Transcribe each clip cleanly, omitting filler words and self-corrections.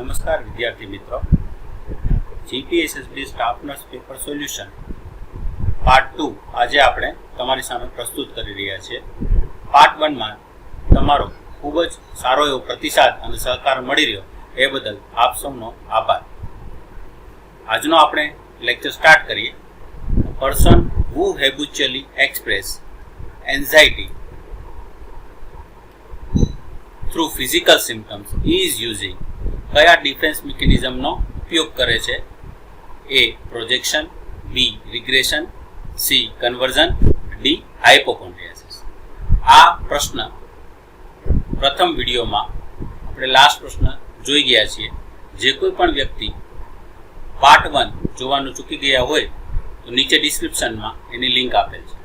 નમસ્કાર વિદ્યાર્થી મિત્રો, GPSSB staff nurse paper solution part 2 આજે આપણે તમારી સામે પ્રસ્તુત કરી રહ્યા છીએ. પાર્ટ 1 માં તમારો ખૂબ જ સારો એવો પ્રતિસાદ અને સહકાર મળી રહ્યો એ બદલ આપ સૌનો આભાર. આજનો આપણે લેક્ચર સ્ટાર્ટ કરીએ. Person who habitually express anxiety through physical symptoms is using કયા ડિફેન્સ મિકેનિઝમનો ઉપયોગ કરે છે? A projection, B regression, C conversion, D hypochondriasis. આ પ્રશ્ન પ્રથમ વિડીયોમાં આપણે લાસ્ટ પ્રશ્ન જોઈ ગયા છીએ. જે કોઈ પણ વ્યક્તિ પાર્ટ 1 જોવાનું ચૂકી ગયા હોય તો નીચે ડિસ્ક્રિપ્શનમાં એની લિંક આપેલ છે.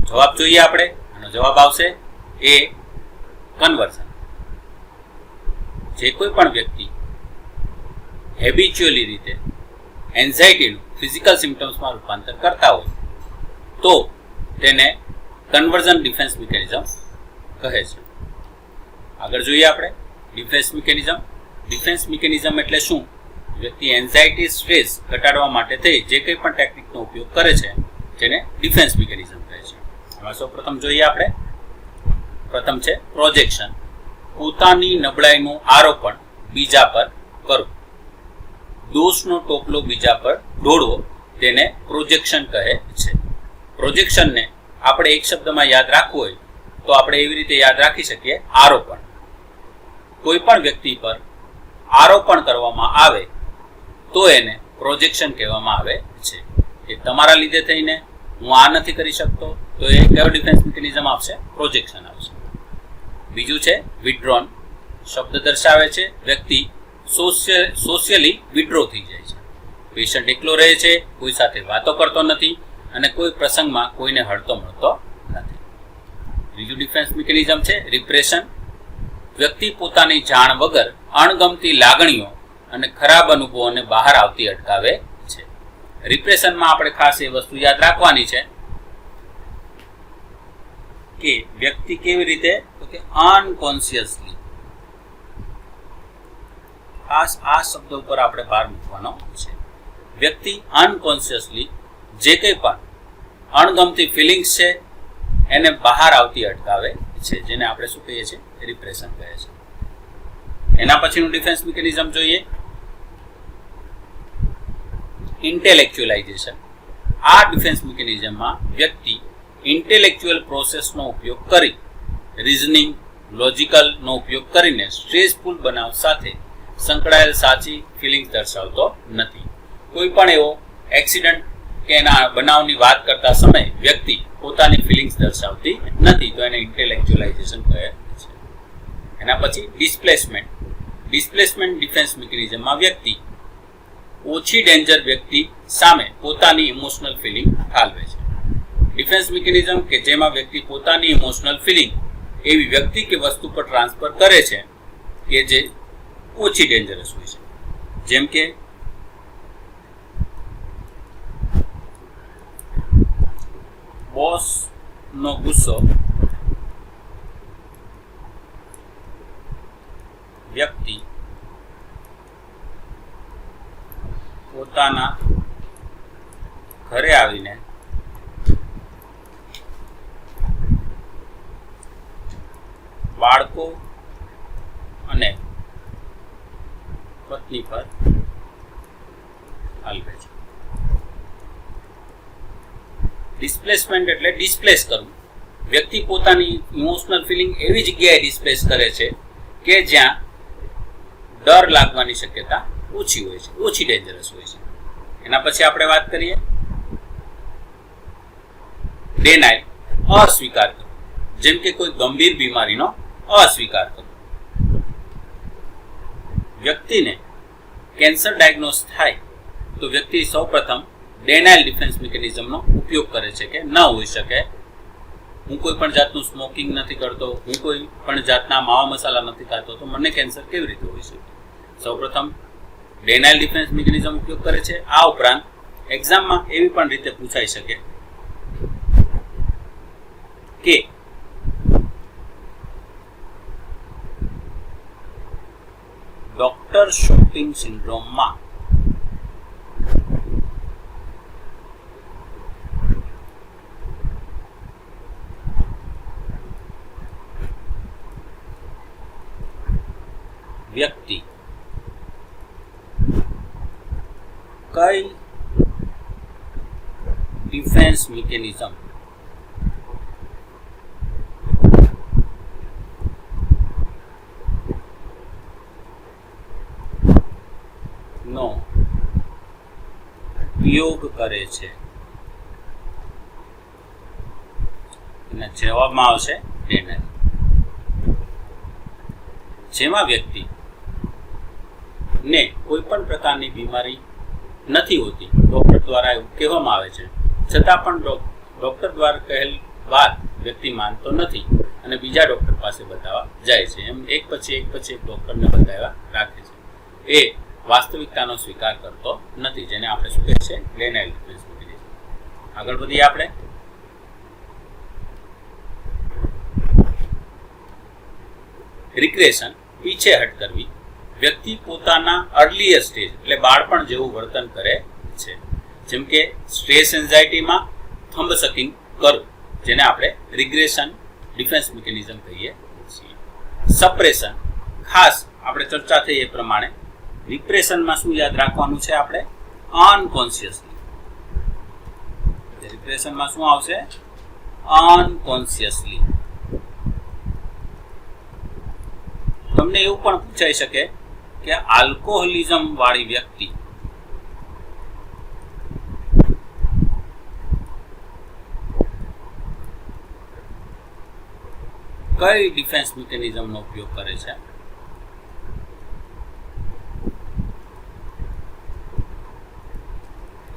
જવાબ જોઈએ આપણે. આનો જવાબ આવશે એ કન્વર્ઝન. જે કોઈ પણ વ્યક્તિ હેબિચ્યુઅલી રીતે એન્ઝાઇટીનું ફિઝિકલ સિમ્પટમ્સમાં રૂપાંતર કરતા હોય તો તેને કન્વર્ઝન ડિફેન્સ મિકેનિઝમ કહે છે. આગળ જોઈએ આપણે ડિફેન્સ મિકેનિઝમ. ડિફેન્સ મિકેનિઝમ એટલે શું? વ્યક્તિ એન્ઝાઇટી સ્ટ્રેસ ઘટાડવા માટે થઈ જે કંઈ પણ ટેકનિકનો ઉપયોગ કરે છે જેને ડિફેન્સ મિકેનિઝમ કહે છે. એમાં સૌ પ્રથમ જોઈએ આપણે. પ્રથમ છે પ્રોજેક્શન. પોતાની નબળાઈનું આરોપણ બીજા પર કરવું. દોષનો ટોપલો બીજા પર ઢોળવો તેને પ્રોજેક્શન કહે છે. પ્રોજેક્શનને આપણે એક શબ્દમાં યાદ રાખવું હોય તો આપણે એવી રીતે યાદ રાખી શકીએ, આરોપણ. કોઈ પણ વ્યક્તિ પર આરોપણ કરવામાં આવે તો એને પ્રોજેક્શન કહેવામાં આવે છે. કે તમારા લીધે થઈને હું આ નથી કરી શકતો તો એ કયો ડિફેન્સ મિકેનિઝમ આપશે? પ્રોજેક્શન આપશે. બીજું છે વિડ્રોન. શબ્દ દર્શાવે છે વ્યક્તિ સોશિયલી વિડ્રો થઈ જાય છે. પેશન્ટ એકલો રહે છે, કોઈ સાથે વાતો કરતો નથી અને કોઈ પ્રસંગમાં કોઈને હળતો મળતો નથી. ત્રીજું ડિફેન્સ મિકેનિઝમ છે રિપ્રેશન. વ્યક્તિ પોતાની જાણ વગર અણગમતી લાગણીઓ અને ખરાબ અનુભવોને બહાર આવતી અટકાવે છે. રિપ્રેશનમાં આપણે ખાસ એ વસ્તુ યાદ રાખવાની છે કે વ્યક્તિ કેવી રીતે અનકોન્શિયસલી, ખાસ આ શબ્દ ઉપર આપણે ભાર મૂકવાનો છે. વ્યક્તિ અનકોન્શિયસલી જે કંઈ પણ અણગમતી ફિલિંગ્સ છે એને બહાર આવતી અટકાવે છે, જેને આપણે શું કહીએ છીએ? રિપ્રેશન કહે છે. એના પછીનું ડિફેન્સ મિકેનિઝમ જોઈએ ઇન્ટેલેક્ચ્યુઅલાઇઝેશન. આ ડિફેન્સ મિકેનિઝમમાં વ્યક્તિ ઇન્ટેલેક્ચ્યુઅલ પ્રોસેસનો ઉપયોગ કરી રિઝનિંગ, લોજિકલનો ઉપયોગ કરીને સ્ટ્રેસફુલ બનાવ સાથે સંકળાયેલ સાચી ફિલિંગ્સ દર્શાવતો નથી. કોઈ પણ એવો એક્સિડન્ટ કે એના બનાવની વાત કરતા સમયે વ્યક્તિ પોતાની ફિલિંગ્સ દર્શાવતી નથી તો એને ઇન્ટેલેક્ચ્યુઅલાઇઝેશન કહે છે. એના પછી ડિસ્પ્લેસમેન્ટ. ડિસ્પ્લેસમેન્ટ ડિફેન્સ મિકેનિઝમમાં વ્યક્તિ ઓછી ડેન્જર વ્યક્તિ સામે પોતાની ઇમોશનલ ફિલિંગ ઠાલવે છે. ડિફેન્સ મિકેનિઝમ કે જેમાં વ્યક્તિ પોતાની ઇમોશનલ ફિલિંગ એવી વ્યક્તિ કે વસ્તુ પર ટ્રાન્સફર કરે છે કે જે ઓછી ડેન્જરસ હોય છે. જેમ કે બોસનો ગુસ્સો વ્યક્તિ પોતાના ઘરે આવીને બાળકો અને પત્ની પર ઠાલવે છે. ડિસ્પ્લેસમેન્ટ એટલે ડિસ્પ્લેસ કરવું. વ્યક્તિ પોતાની ઇમોશનલ ફિલિંગ એવી જગ્યાએ ડિસ્પ્લેસ કરે છે કે જ્યાં ડર લાગવાની શક્યતા ઓછી હોય છે, ઓછી ડેન્જરસ હોય છે. એના પછી આપણે વાત કરીએ ડેનાઇલ. અસ્વીકાર કરવો. જેમ કે કોઈ ગંભીર બીમારીનો અસ્વીકાર કરવો. વ્યક્તિને કેન્સર ડાયગ્નોસ થાય તો વ્યક્તિ સૌપ્રથમ ડેનાઇલ ડિફેન્સ મિકેનિઝમનો ઉપયોગ કરે છે કે ન હોઈ શકે, હું કોઈ પણ જાતનું સ્મોકિંગ નથી કરતો, હું કોઈ પણ જાતના માવા મસાલા નથી ખાતો તો મને કેન્સર કેવી રીતે હોઈ શકે? સૌપ્રથમ ડેનાઇલ ડિફેન્સ મિકેનિઝમ ઉપયોગ કરે છે. આ ઉપરાંત એક્ઝામમાં એવી પણ રીતે પૂછાઈ શકે કે ડોક્ટર ક્લસ્ટર શોપિંગ સિન્ડ્રોમમાં વ્યક્તિ કઈ ડિફેન્સ મિકેનિઝમ નો ઉપયોગ કરે છે? એના જવાબમાં આવશે ડેનાઇલ. જેમાં વ્યક્તિ ને કોઈ પણ પ્રકારની બીમારી નથી હોતી, ડોક્ટર દ્વારા એવું કહેવામાં આવે છે, છતાં પણ ડોક્ટર દ્વારા કહેલ વાત વ્યક્તિ માનતો નથી અને બીજા ડોક્ટર પાસે બતાવવા જાય છે. એમ એક પછી એક ડોક્ટરને બતાવ્યા રાખે છે. એ વાસ્તવિકતાનો સ્વીકાર કરતો નથી, જેને આપણે શું કહે છે? ડેનાઇલ ડિફેન્સ મિકેનિઝમ. આગળ વધીએ આપણે. રિગ્રેશન, પીછેહટ કરવી. વ્યક્તિ પોતાના અર્લીયર સ્ટેજ એટલે બાળપણ જેવું વર્તન કરે છે, જેમ કે સ્ટ્રેસ એન્ઝાયટીમાં થંબ સકિંગ કરવું, જેને આપણે રિગ્રેશન ડિફેન્સ મિકેનિઝમ કહીએ છીએ. સપ્રેશન, ખાસ આપણે ચર્ચા થઈ એ પ્રમાણે રિપ્રેશનમાં શું યાદ રાખવાનું છે? આપણે અનકોન્શિયસલી. રિપ્રેશનમાં શું આવશે? અનકોન્શિયસલી. તમને એવું પણ પૂછાઈ શકે કે આલ્કોહોલિઝમ વાળી વ્યક્તિ કઈ ડિફેન્સ મિકેનિઝમનો ઉપયોગ કરે છે?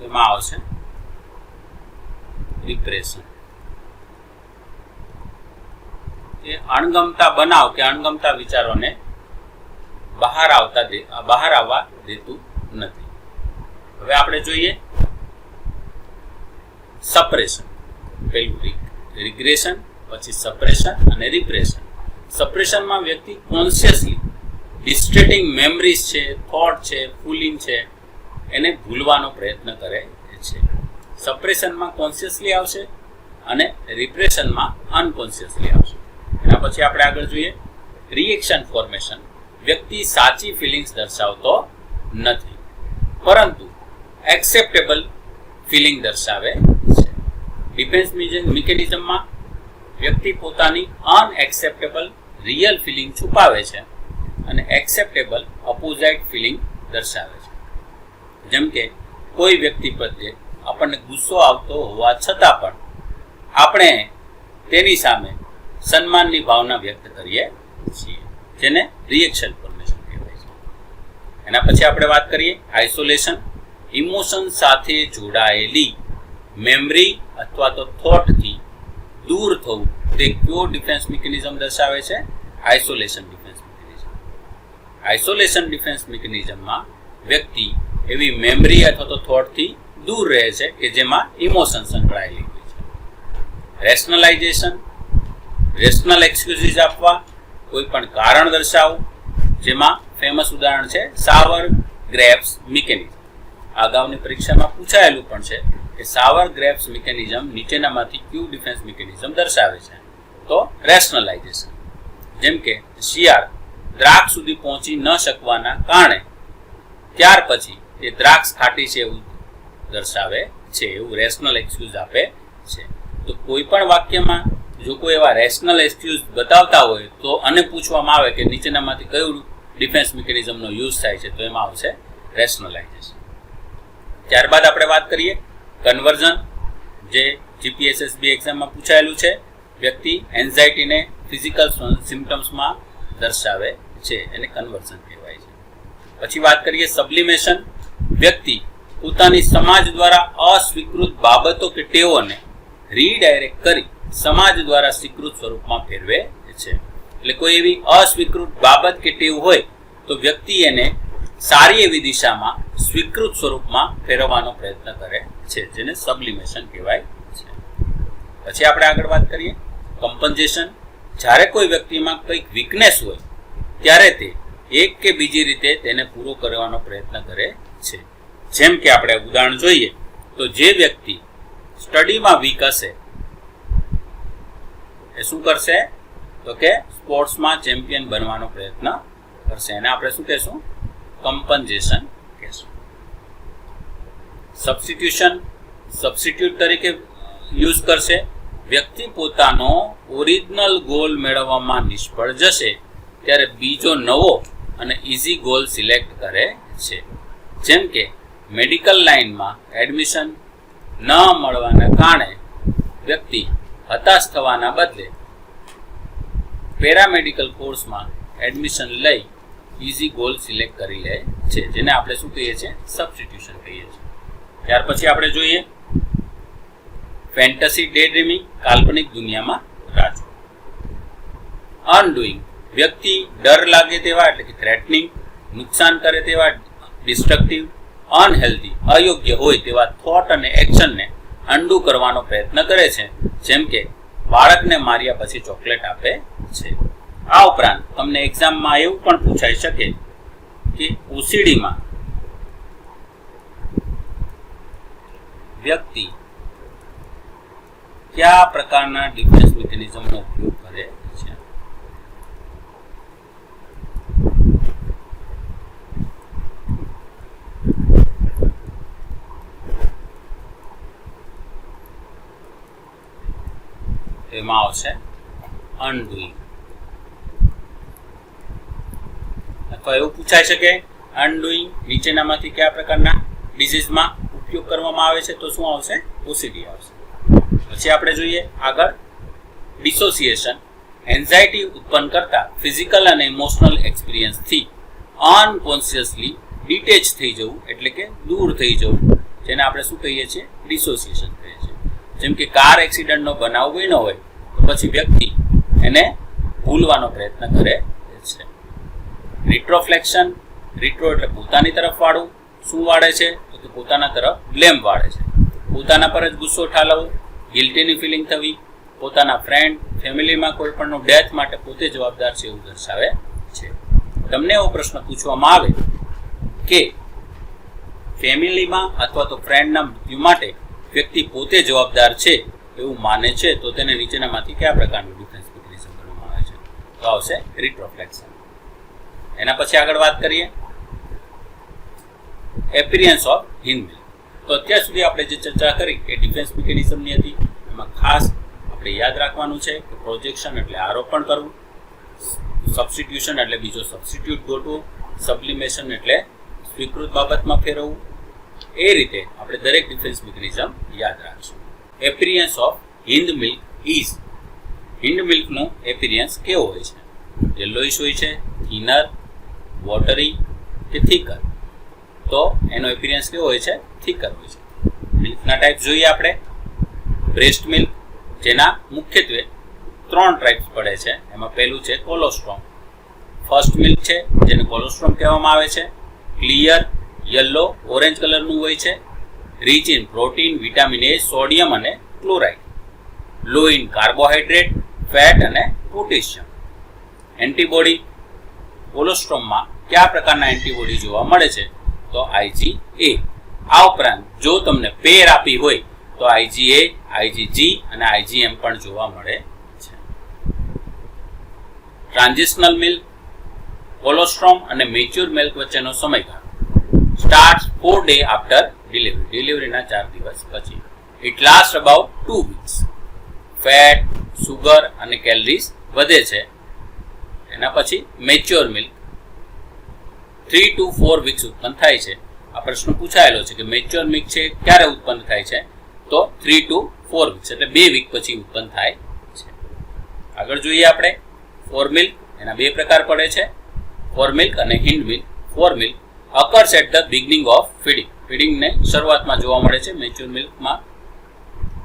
એમાં આવશે રિપ્રેશન. એ અણગમતા બનાવ કે અણગમતા વિચારોને બહાર આવવા દેતું નથી. હવે આપણે જોઈએ સપ્રેશન. પેલું રિગ્રેશન, પછી સપ્રેશન અને રિપ્રેશન. સપ્રેશનમાં વ્યક્તિ કોન્શિયસલી ડિસ્ટ્રેટિંગ મેમરીઝ છે, થોટ છે, ફૂલિંગ છે, એને ભૂલવાનો પ્રયત્ન કરે છે. સપ્રેશનમાં કોન્શિયસલી આવશે અને રિપ્રેશનમાં અનકોન્શિયસલી આવશે. એના પછી આપણે આગળ જોઈએ રિએક્શન ફોર્મેશન. વ્યક્તિ સાચી ફિલિંગ્સ દર્શાવતો નથી, પરંતુ એક્સેપ્ટેબલ ફિલિંગ દર્શાવે છે. ડિફેન્સ મિકેનિઝમમાં વ્યક્તિ પોતાની અનએક્સેપ્ટેબલ રિયલ ફિલિંગ છુપાવે છે અને એક્સેપ્ટેબલ ઓપોઝાઇટ ફિલિંગ દર્શાવે છે. જેમ કે કોઈ વ્યક્તિ પ્રત્યે આપણને ગુસ્સો આવતો હોવા છતાં પણ આપણે તેની સામે સન્માનની ભાવના વ્યક્ત કરીએ છીએ, જેને રિએક્શન ફોર્મેશન કહેવાય છે. એના પછી આપણે વાત કરીએ આઇસોલેશન. ઇમોશન સાથે જોડાયેલી મેમરી અથવા તો થોટથી દૂર થવું તે કયો ડિફેન્સ મિકેનિઝમ દર્શાવે છે? Isolation defence mechanism. Isolation defence મિકેનિઝમમાં વ્યક્તિ એવી મેમરી અથવા તો થોટથી દૂર રહે છે કે જેમાં ઇમોશન સંકળાયેલી હોય છે. રેશનલાઇઝેશન, રેશનલ એક્સક્યુઝીસ આપવા, કોઈ પણ કારણ દર્શાવવું, જેમાં ફેમસ ઉદાહરણ છે સાવર ગ્રેપ્સ મિકેનિઝમ. અગાઉની પરીક્ષામાં પૂછાયેલું પણ છે કે સાવર ગ્રેપ્સ મિકેનિઝમ નીચેનામાંથી કયું ડિફેન્સ મિકેનિઝમ દર્શાવે છે? તો રેશનલાઇઝેશન. જેમ કે શિયાળ દ્રાક્ષ સુધી પહોંચી ન શકવાના કારણે ત્યાર પછી તે દ્રાક્ષ ખાટી છે એવું દર્શાવે છે, એવું રેશનલ એક્સક્યુઝ આપે છે. તો કોઈ પણ વાક્યમાં જો કોઈ એવા રેશનલ એક્સક્યુઝ બતાવતા હોય તો અને પૂછવામાં આવે કે નીચેનામાંથી કયું ડિફેન્સ મિકેનિઝમનો યુઝ થાય છે, તો એમાં આવશે રેશનલાઇઝેશન. ત્યારબાદ આપણે વાત કરીએ કન્વર્ઝન, જે જીપીએસએસબી એક્ઝામમાં પૂછાયેલું છે. વ્યક્તિ એન્ઝાઇટીને ફિઝિકલ સિમ્પટમ્સમાં દર્શાવે છે, એને કન્વર્ઝન કહેવાય છે. પછી વાત કરીએ સબ્લિમેશન. વ્યક્તિ પોતાની સમાજ દ્વારા અસ્વીકૃત બાબતો કે ટેવોને રીડાયરેક્ટ કરી સમાજ દ્વારા સ્વીકૃત સ્વરૂપમાં ફેરવે છે. એટલે કોઈ એવી અસ્વીકૃત બાબત કે ટેવ હોય તો વ્યક્તિ એને સારી એવી દિશામાં સ્વીકૃત સ્વરૂપમાં ફેરવવાનો પ્રયત્ન કરે છે, જેને સબ્લિમેશન કહેવાય છે. પછી આપણે આગળ વાત કરીએ કમ્પન્સેશન. જ્યારે કોઈ વ્યક્તિમાં કંઈક વીકનેસ હોય ત્યારે તે એક કે બીજી રીતે તેને પૂરો કરવાનો પ્રયત્ન કરે છે. જેમ કે આપણે ઉદાહરણ જોઈએ તો જે વ્યક્તિ સ્ટડીમાં વીક હશે એ શું કરશે તો કે સ્પોર્ટ્સમાં ચેમ્પિયન બનવાનો પ્રયત્ન કરશે. એને આપણે શું કહેશું? કમ્પન્સેશન કહેશું. સબસ્ટિટ્યુટ તરીકે યુઝ કરશે. વ્યક્તિ પોતાનો ઓરિજિનલ ગોલ મેળવવામાં નિષ્ફળ જશે ત્યારે બીજો નવો અને ઇઝી ગોલ સિલેક્ટ કરે છે. જેમ કે મેડિકલ લાઇનમાં એડમિશન ન મળવાના કારણે વ્યક્તિ હતાશ થવાના બદલે પેરામેડિકલ કોર્સમાં એડમિશન લઈ ઇઝી ગોલ સિલેક્ટ કરી લે છે, જેને આપણે શું કહીએ છીએ? સબસ્ટિટ્યુશન કહીએ છીએ. ત્યાર પછી આપણે જોઈએ ફેન્ટસી ડે ડ્રીમિંગ, કાલ્પનિક દુનિયામાં રાજવું. અનડુઈંગ, વ્યક્તિ ડર લાગે તેવા એટલે કે થ્રેટનિંગ, નુકસાન કરે તેવા ડિસ્ટ્રક્ટિવ, અનહેલ્ધી અયોગ્ય હોય તેવા થોટ અને એક્શનને અન્ડુ કરવાનો પ્રયત્ન કરે છે. જેમ કે બાળકને માર્યા પછી ચોકલેટ આપે છે. આ ઉપરાંત તમને એક્ઝામમાં એવું પણ પૂછાઈ શકે કે ઓસીડીમાં વ્યક્તિ કયા પ્રકારના ડિફેન્સ મિકેનિઝમનો ઉપયોગ કરે છે? એમાં આવશે અનડુઈંગ. અથવા એવું પૂછાઈ શકે અનડુઈંગ નીચેનામાંથી કયા પ્રકારના ડિઝીઝમાં ઉપયોગ કરવામાં આવે છે? તો શું આવશે? ઓસીડી આવશે. પછી આપણે જોઈએ આગળ ડિસોસિએશન, એન્ઝાયટી ઉત્પન્ન કરતા ફિઝિકલ અને ઇમોશનલ એક્સપિરિયન્સથી અનકોન્શિયસલી ડિટેચ થઈ જવું એટલે કે દૂર થઈ જવું, જેને આપણે શું કહીએ છીએ? ડિસોસિએશન કહીએ છીએ. જેમ કે કાર એક્સિડન્ટનો બનાવ બન્યો હોય તો પછી વ્યક્તિ એને ભૂલવાનો પ્રયત્ન કરે છે. રિટ્રોફ્લેક્શન, રિટ્રો એટલે પોતાની તરફ વાળવું. શું વાળે છે? તો કે પોતાના તરફ બ્લેમ વાળે છે. પોતાના પર જ ગુસ્સો ઠાલવવો, ગિલ્ટીની ફિલિંગ થવી, પોતાના ફ્રેન્ડ ફેમિલીમાં કોઈ પણનો ડેથ માટે પોતે જવાબદાર છે એવું દર્શાવે છે. તમને એવો પ્રશ્ન પૂછવામાં આવે કે ફેમિલીમાં અથવા તો ફ્રેન્ડના મૃત્યુ માટે વ્યક્તિ પોતે જવાબદાર છે એવું માને છે તો તેને નીચેનામાંથી કયા પ્રકારનું ડિફેન્સ મિકેનિઝમ ગણવામાં આવે છે? તો આવશે રિટ્રોફ્લેક્શન. એના પછી આગળ વાત કરીએ એપિરિયન્સ ઓફ હિન્દમિલ. તો અત્યાર સુધી આપણે જે ચર્ચા કરી એ ડિફેન્સ મિકેનિઝમની હતી. એમાં ખાસ આપણે યાદ રાખવાનું છે કે પ્રોજેક્શન એટલે આરોપણ કરવું, સબસ્ટિટ્યુશન એટલે બીજો સબસ્ટિટ્યુટ ગોઠવો, સબ્લિમેશન એટલે સ્વીકૃત બાબતમાં ફેરવવું. એ રીતે આપણે દરેક ડિફેન્સ મિકેનિઝમ યાદ રાખશું. Appearance of hind milk is, hind મિલ્કનો એપિરિયન્સ કેવો હોય છે? યલોઇશ હોય છે, થિનર, વોટરી કે થીકર? તો એનો એપિરિયન્સ કેવો હોય છે? થીકર હોય છે. મિલ્કના ટાઈપ જોઈએ આપણે. બ્રેસ્ટ મિલ્ક, જેના મુખ્યત્વે 3 ટાઈપ્સ પડે છે. એમાં પહેલું છે કોલોસ્ટ્રોમ. ફર્સ્ટ મિલ્ક છે જેને કોલોસ્ટ્રોમ કહેવામાં આવે છે. ક્લિયર, યલો, ઓરેન્જ કલરનું હોય છે. Rich in protein, vitamin A, sodium અને chloride. Low in carbohydrate, fat અને પોટેશિયમ. એન્ટીબોડી, કોલોસ્ટ્રોમમાં કયા પ્રકારના એન્ટીબોડી જોવા મળે છે? તો IgA. આ ઉપરાંત જો તમને પેર આપી હોય તો IgA, IgG અને IgM પણ જોવા મળે છે. ટ્રાન્ઝિશનલ મિલ્ક, કોલોસ્ટ્રોમ અને મેચ્યોર મિલ્ક વચ્ચેનો સમયગાળો સ્ટાર્ટ 4 days આફ્ટર ડિલિવરી, ડિલિવરીના 4 દિવસ પછી. It last about 2 weeks. Fat, sugar અને કેલરીઝ વધે છે. એના પછી મેચ્યોર મિલ્ક 3 to 4 weeks ઉત્પન્ન થાય છે. આ પ્રશ્ન પૂછાયેલો છે કે મેચ્યોર મિલ્ક છે ક્યારે ઉત્પન્ન થાય છે? તો 3 to 4 weeks એટલે 2 week પછી ઉત્પન્ન થાય છે. આગળ જોઈએ આપણે ફોર મિલ્ક. એના 2 પ્રકાર પડે છે, ફોર મિલ્ક અને hind milk. Fore milk occurs at the beginning of feeding. ફીડિંગને શરૂઆતમાં જોવા મળે છે મેચ્યોર મિલ્કમાં.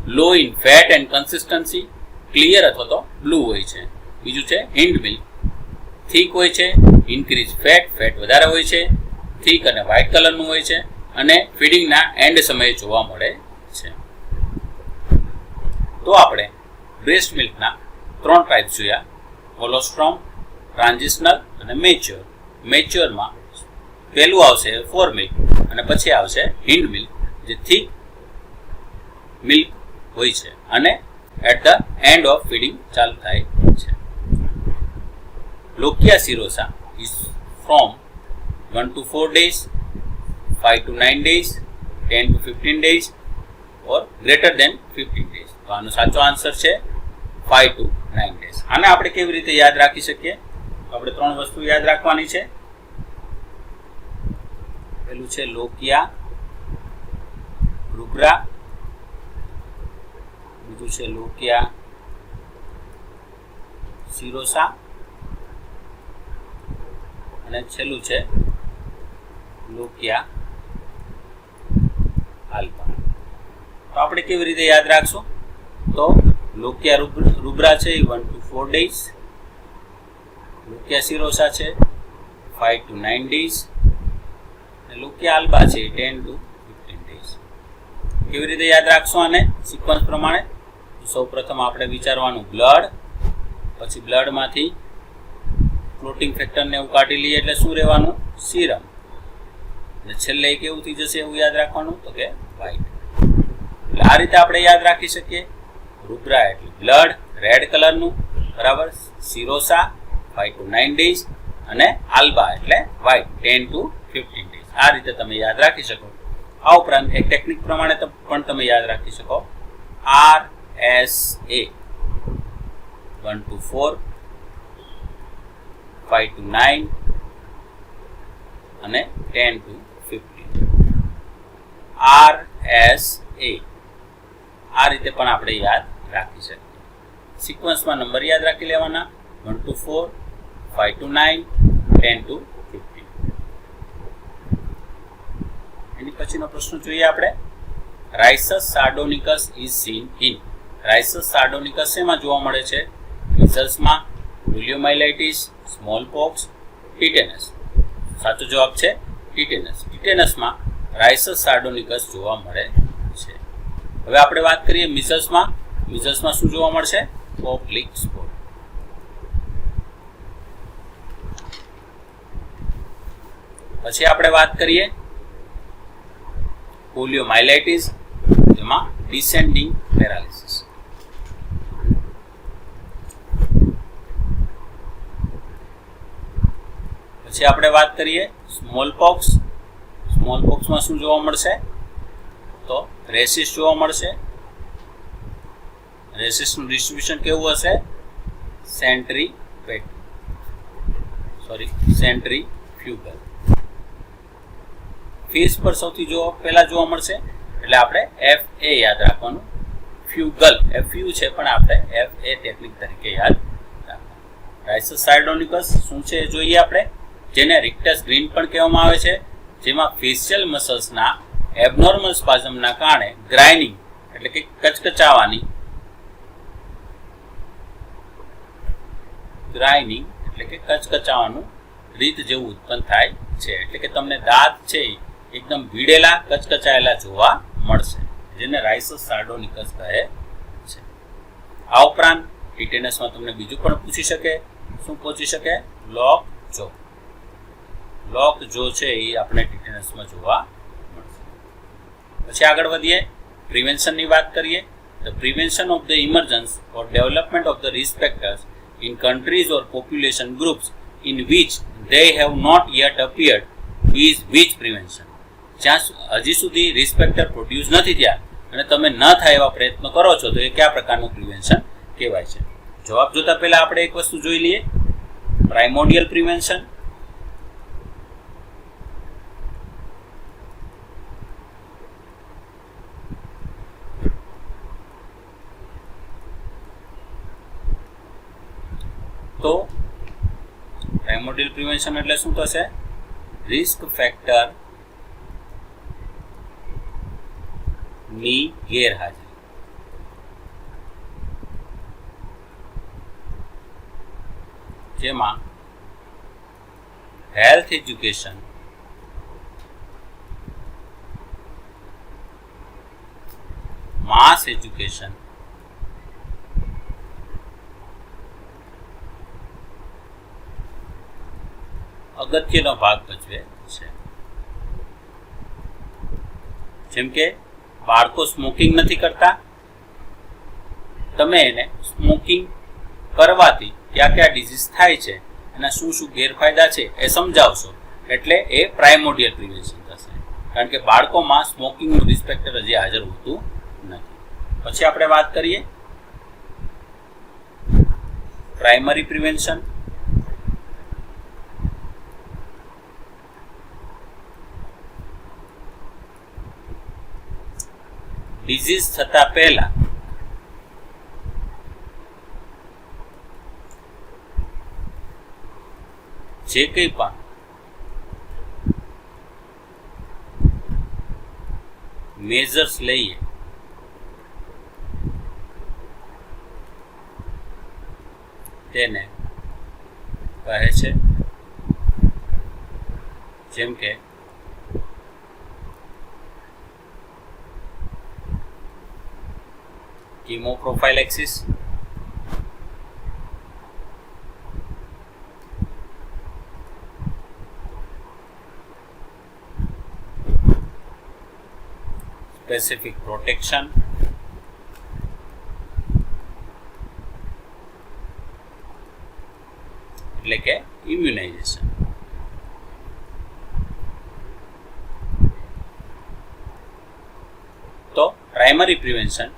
Low in fat and consistency, clear અથવા તો બ્લુ હોય છે. બીજું છે હિન્ડ મિલ્ક, થીક હોય છે, ઇન્ક્રીઝ ફેટ, ફેટ વધારે હોય છે, થીક અને વ્હાઇટ કલરનું હોય છે અને ફીડિંગના એન્ડ સમયે જોવા મળે છે. તો આપણે બ્રેસ્ટ મિલ્કના 3 ટાઈપ્સ જોયા: કોલોસ્ટ્રોમ, ટ્રાન્ઝિશનલ અને મેચ્યોર. મેચ્યોરમાં પહેલું આવશે ફોર મિલ્ક અને પછી આવશે હિન્ડ મિલ્ક, જે થીક મિલ્ક હોય છે અને at the end of feeding ચાલુ થાય છે. Lochia serosa is from 1 to 4 days, 5 to 9 days, 10 to 15 days or greater than 15 days. તો આનો સાચો આન્સર છે 5 to 9 days. આને આપણે કેવી રીતે યાદ રાખી શકીએ? તો આપણે ત્રણ વસ્તુ યાદ રાખવાની છે. પેલું છે લોકિયા રૂબ્રા, બીજું છે લોકિયા સિરોસા અને છેલ્લું છે લોકિયા આલ્બા. તો આપણે કેવી રીતે યાદ રાખશું? તો લોકિયા રૂબ્રા છે 1 to 4 days, લોકિયા સિરોસા છે 5 to 9 days અને લોકિયા આલ્બા છે 10 to 15 days. કેવી રીતે યાદ રાખશો આને સિક્વન્સ પ્રમાણે? સૌ પ્રથમ આપણે વિચારવાનું બ્લડ, પછી બ્લડમાંથી ક્લોટિંગ ફેક્ટરને એવું કાઢી લઈએ એટલે શું રહેવાનું? સીરમ. અને છેલ્લે કેવું થઈ જશે એવું યાદ રાખવાનું? તો કે વ્હાઇટ. એટલે આ રીતે આપણે યાદ રાખી શકીએ. રૂબ્રા એટલે બ્લડ રેડ કલરનું, બરાબર, સિરોસા 5 to 9 days અને આલ્બા એટલે વ્હાઇટ 10 to 15 days. આ રીતે તમે યાદ રાખી શકો. આ ઉપરાંત એક ટેકનિક પ્રમાણે પણ તમે યાદ રાખી શકો. RSA 1 to 4, 5 to 9 અને 10 to 15. RSA આ રીતે પણ આપણે યાદ રાખી શકીએ. સિક્વન્સમાં નંબર યાદ રાખી લેવાના 1 to 4, 5 to 9, 10 to 15. એની પછીનો પ્રશ્ન જોઈએ આપણે. રાઇસસ સાર્ડોનિકસ ઇઝ સીન ઇન. રાઇસસ સાર્ડોનિકસ શેમાં જોવા મળે છે? મિઝલ્સમાં, પોલિયોમાઇલાઇટિસ, સ્મોલ પોક્સ, ટીટેનસ. સાચો જવાબ છે ટીટેનસ. ટીટેનસમાં રાઇસસ સાર્ડોનિકસ જોવા મળે છે. હવે આપણે વાત કરીએ મિઝલ્સમાં. મિઝલ્સમાં શું જોવા મળશે? Oblique spot. પછી આપણે વાત કરીએ પોલિયોમાઇલાઇટિસ, જેમાં ડિસેન્ડિંગ પેરાલિસિસ. પછી આપણે વાત કરીએ સ્મોલ પોક્સ. સ્મોલ પોક્સમાં શું જોવા મળશે? તો રેસિસ જોવા મળશે. રેસિસનું ડિસ્ટ્રીબ્યુશન કેવું હશે? સેન્ટ્રીફ્યુગલ. ફેસ પર સૌથી પહેલા જોવા મળશે એટલે આપણે FA યાદ રાખવાનું. ફ્યુગલ FU છે પણ આપણે FA ટેકનિક તરીકે યાદ રાખવાનું. રાઇસસ સાર્ડોનિકસ શું છે જોઈએ આપણે. જેને રિક્ટસ ગ્રીન પણ કહેવામાં આવે છે, જેમાં ફેશિયલ મસલ્સના એબનોર્મલ સ્પાઝમના કારણે ગ્રાઇનિંગ એટલે કે કચકચાવાની રીત જેવું ઉત્પન્ન થાય છે. એટલે કે તમને દાંત છે એકદમ ભીડેલા, કચકચાયેલા જોવા મળશે, જેને રાઇસસ સાર્ડોનિકસ કહે છે. આ ઉપરાંત ટીટેનસમાં તમને બીજું પણ પૂછી શકે. શું પૂછી શકે? લોક જો. લોક જો છે એ આપણે ટીટેનસમાં જોવા મળશે. પછી આગળ વધીએ, પ્રિવેન્શનની વાત કરીએ. The prevention of the emergence or development of the risk factors in countries or population groups in which they have not yet appeared is which prevention. જ્યાં હજી સુધી રિસ્ક ફેક્ટર પ્રોડ્યુસ નથી થયા અને તમે ન થાય એવા પ્રયત્નો કરો છો, તો એ કયા પ્રકારનું પ્રિવેન્શન કહેવાય છે? જવાબ જોતા પહેલા આપણે એક વસ્તુ જોઈ લઈએ. પ્રાઇમોડિયલ પ્રિવેન્શન. તો પ્રાઇમોડિયલ પ્રિવેન્શન એટલે શું થશે? રિસ્ક ફેક્ટર ની ગેરહાજરી. જેમાં હેલ્થ એજ્યુકેશન, માસ એજ્યુકેશન, અગત્યનો ભાગ ભજવે છે. જેમ કે બાળકો સ્મોકિંગ નથી કરતા, તમે એને સ્મોકિંગ કરવાથી ક્યાં ક્યાં ડિઝીઝ થાય છે, એના શું શું ગેરફાયદા છે એ સમજાવશો, એટલે એ પ્રાઇમોડિયલ પ્રિવેન્શન થશે. કારણ કે બાળકોમાં સ્મોકિંગનું રિસ્ક ફેક્ટર હજી હાજર હોતું નથી. પછી આપણે વાત કરીએ પ્રાઇમરી પ્રિવેન્શન. ડિઝીઝ થતા પહેલા જે કંઈ પણ મેજર્સ લઈએ તેને કહે છે, જેમ કે કેમોપ્રોફાઇલેક્સિસ, સ્પેસિફિક પ્રોટેક્શન, એટલે કે ઇમ્યુનાઇઝેશન. તો પ્રાઇમરી પ્રિવેન્શન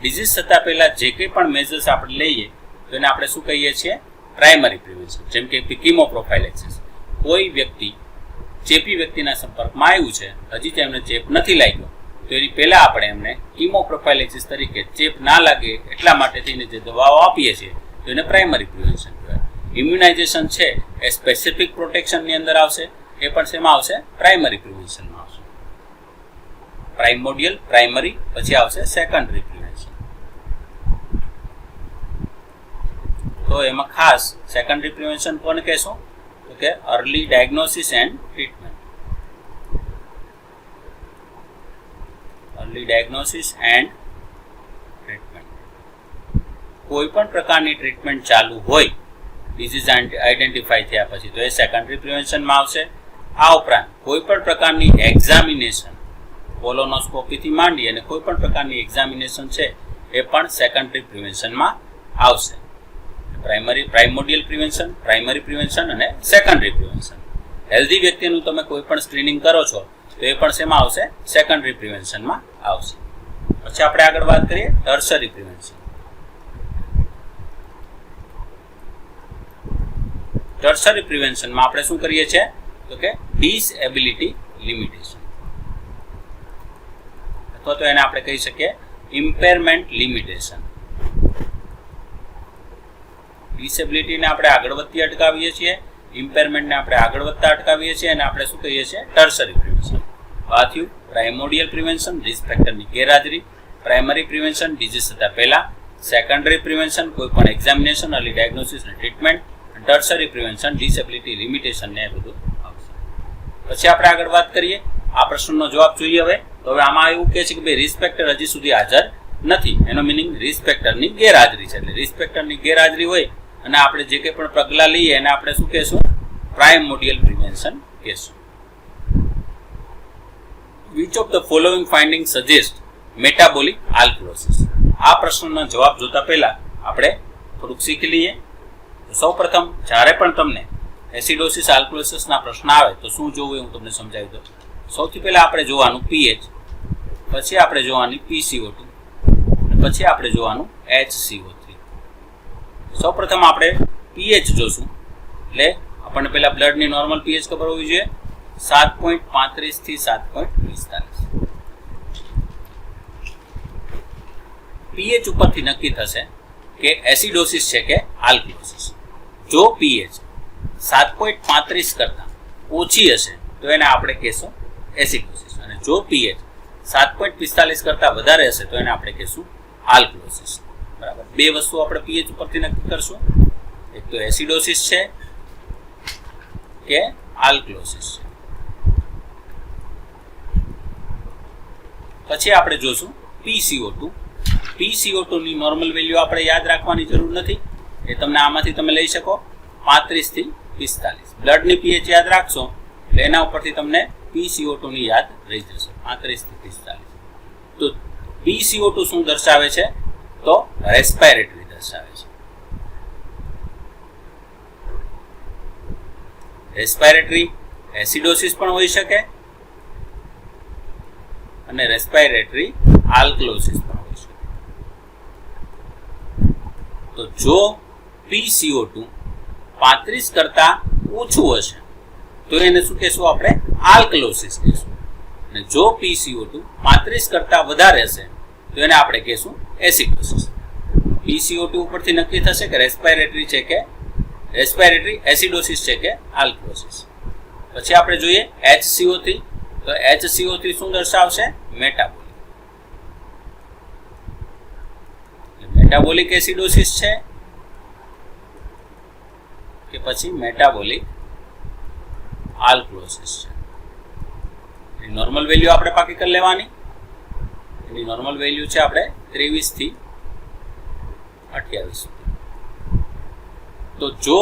ડિઝીઝ થતા પહેલા જે કંઈ પણ મેજર્સ આપણે લઈએ તો એને આપણે શું કહીએ છીએ? Primary prevention. જેમ કે કીમોપ્રોફાઇલેક્સિસ, કોઈ વ્યક્તિ ચેપી વ્યક્તિના સંપર્કમાં આવ્યું છે, હજી તેમને ચેપ નથી લાગ્યો, તો એની પહેલા આપણે એમને કીમોપ્રોફાઇલેક્સિસ તરીકે ચેપ ના લાગે એટલા માટે થઈને જે દવાઓ આપીએ છીએ તો એને પ્રાઇમરી પ્રિવેન્શન કહેવાય. ઇમ્યુનાઇઝેશન છે એ સ્પેસિફિક પ્રોટેક્શનની અંદર આવશે, એ પણ શેમાં આવશે? પ્રાઇમરી પ્રિવેન્શનમાં આવશે. પ્રાઇમોડિયલ, પ્રાઇમરી, પછી આવશે સેકન્ડરી પ્રિવેન્શન. તો એમાં ખાસ સેકન્ડરી પ્રિવેન્શન કોને કહેશું? તો કે early diagnosis and treatment. Early diagnosis and treatment. કોઈ પણ પ્રકારની ટ્રીટમેન્ટ ચાલુ હોય ડિઝીઝ આઈડેન્ટિફાઈ થયા પછી, તો એ સેકન્ડરી પ્રિવેન્શનમાં આવશે. આ ઉપરાંત કોઈ પણ પ્રકારની એક્ઝામિનેશન, કોલોનોસ્કોપીથી માંડી અને કોઈ પણ પ્રકારની એક્ઝામિનેશન છે એ પણ સેકન્ડરી પ્રિવેન્શનમાં આવશે. પ્રાઇમોડિયલ પ્રિવેન્શન, પ્રાઇમરી પ્રિવેન્શન અને સેકન્ડરી પ્રિવેન્શન. હેલ્ધી વ્યક્તિનું તમે કોઈ પણ સ્ક્રીનિંગ કરો છો તો એ પણ શેમાં આવશે? સેકન્ડરી પ્રિવેન્શનમાં આવશે. પછી આપણે આગળ વાત કરીએ ટર્શરી પ્રિવેન્શન. ટર્શરી પ્રિવેન્શનમાં આપણે શું કરીએ છીએ? તો કે ડિસએબિલિટી લિમિટેશન, અથવા તો એને આપણે કહી શકીએ ઇમ્પેરમેન્ટ લિમિટેશન. ડિસેબિલિટીને આપણે આગળ વધતી અટકાવીએ છીએ, ઇમ્પેરમેન્ટને આપણે આગળ વધતા અટકાવીએ છીએ, અને આપણે શું કહીએ છીએ? Tertiary prevention. પાથ્યુ પ્રાઇમોડિયલ પ્રિવેન્શન, રિસ્ક ફેક્ટરની ગેરહાજરી. પ્રાઇમરી પ્રિવેન્શન ડિઝીઝ થતા પહેલા. સેકન્ડરી પ્રિવેન્શન કોઈ પણ એક્ઝામિનેશન, અર્લી ડાયગ્નોસિસ અને treatment. Tertiary prevention disability limitation ને બધું આવશે. પછી આપણે આગળ વાત કરીએ, આ પ્રશ્નનો જવાબ જોઈએ હવે. તો હવે આમાં એવું કહે છે કે ભાઈ રિસ્ક ફેક્ટર હજી સુધી હાજર નથી, એનો મિનિંગ રિસ્ક ફેક્ટરની ગેરહાજરી છે. એટલે રિસ્ક ફેક્ટરની ગેરહાજરી હોય અને આપણે જે કંઈ પણ પગલાં લઈએ એને આપણે શું કહેશું? પ્રાઇમોડિયલ પ્રિવેન્શન કહેશું. Which of the following finding suggest metabolic alkalosis? આ પ્રશ્નનો જવાબ જોતા પહેલા આપણે થોડુંક શીખી લઈએ. સૌપ્રથમ જ્યારે પણ તમને એસિડોસિસ આલ્કલોસિસના પ્રશ્ન આવે તો શું જોવું એ હું તમને સમજાવી દઉં. સૌથી પહેલા આપણે જોવાનું પીએચ, પછી આપણે જોવાની PCO2, પછી આપણે જોવાનું HCO3. સૌપ્રથમ આપણે પીએચ જોશું, એટલે આપણને પહેલા બ્લડની નોર્મલ પીએચ ખબર હોવી જોઈએ, 7.35 થી 7.45. પીએચ ઉપરથી નક્કી થશે કે એસિડોસિસ છે કે આલ્કલોસિસ. જો પીએચ 7.35 કરતા ઓછી હશે તો એને આપણે કહેશું એસિડોસિસ, અને જો પીએચ 7.45 કરતા વધારે હશે તો એને આપણે કહેશું આલ્કલોસિસ. બરાબર, બે વસ્તુ આપણે પીએચ ઉપરથી નક્કી કરશું, એક તો એસિડોસિસ છે કે આલ્કલોસિસ છે. પછી આપણે જોશું PCO2. PCO2 ની નોર્મલ વેલ્યુ આપણે યાદ રાખવાની જરૂર નથી, એ તમને આમાંથી તમે લઈ શકો 35 થી 45. બ્લડની pH યાદ રાખશો એટલે એના ઉપરથી તમને PCO2 ની યાદ રહી જશે 35 થી 45. તો PCO2 શું દર્શાવે છે? તો રેસ્પિરેટરી દર્શાવે છે. રેસ્પિરેટરી એસિડોસિસ પણ હોઈ શકે અને રેસ્પિરેટરી આલ્કલોસિસ પણ હોઈ શકે. તો જો PCO2 35 કરતા ઓછું હશે તો એને શું કહેશું? આપણે આલ્કલોસિસ કહેશું. અને જો PCO2 35 કરતા વધારે હશે તો એને આપણે કહેશું એસિડોસિસ. PCO2 ઉપરથી નક્કી થશે કે રેસ્પિરેટરી છે કે રેસ્પિરેટરી એસિડોસિસ છે કે આલ્કલોસિસ. પછી આપણે જોઈએ HCO3. તો HCO3 શું દર્શાવશે? મેટાબોલિક. મેટાબોલિક એસિડોસિસ છે કે પછી મેટાબોલિક આલ્કલોસિસ છે. એની નોર્મલ વેલ્યુ આપણે પાકી કરી લેવાની. એની નોર્મલ વેલ્યુ છે આપણે 23 થી 28 સુધી. તો જો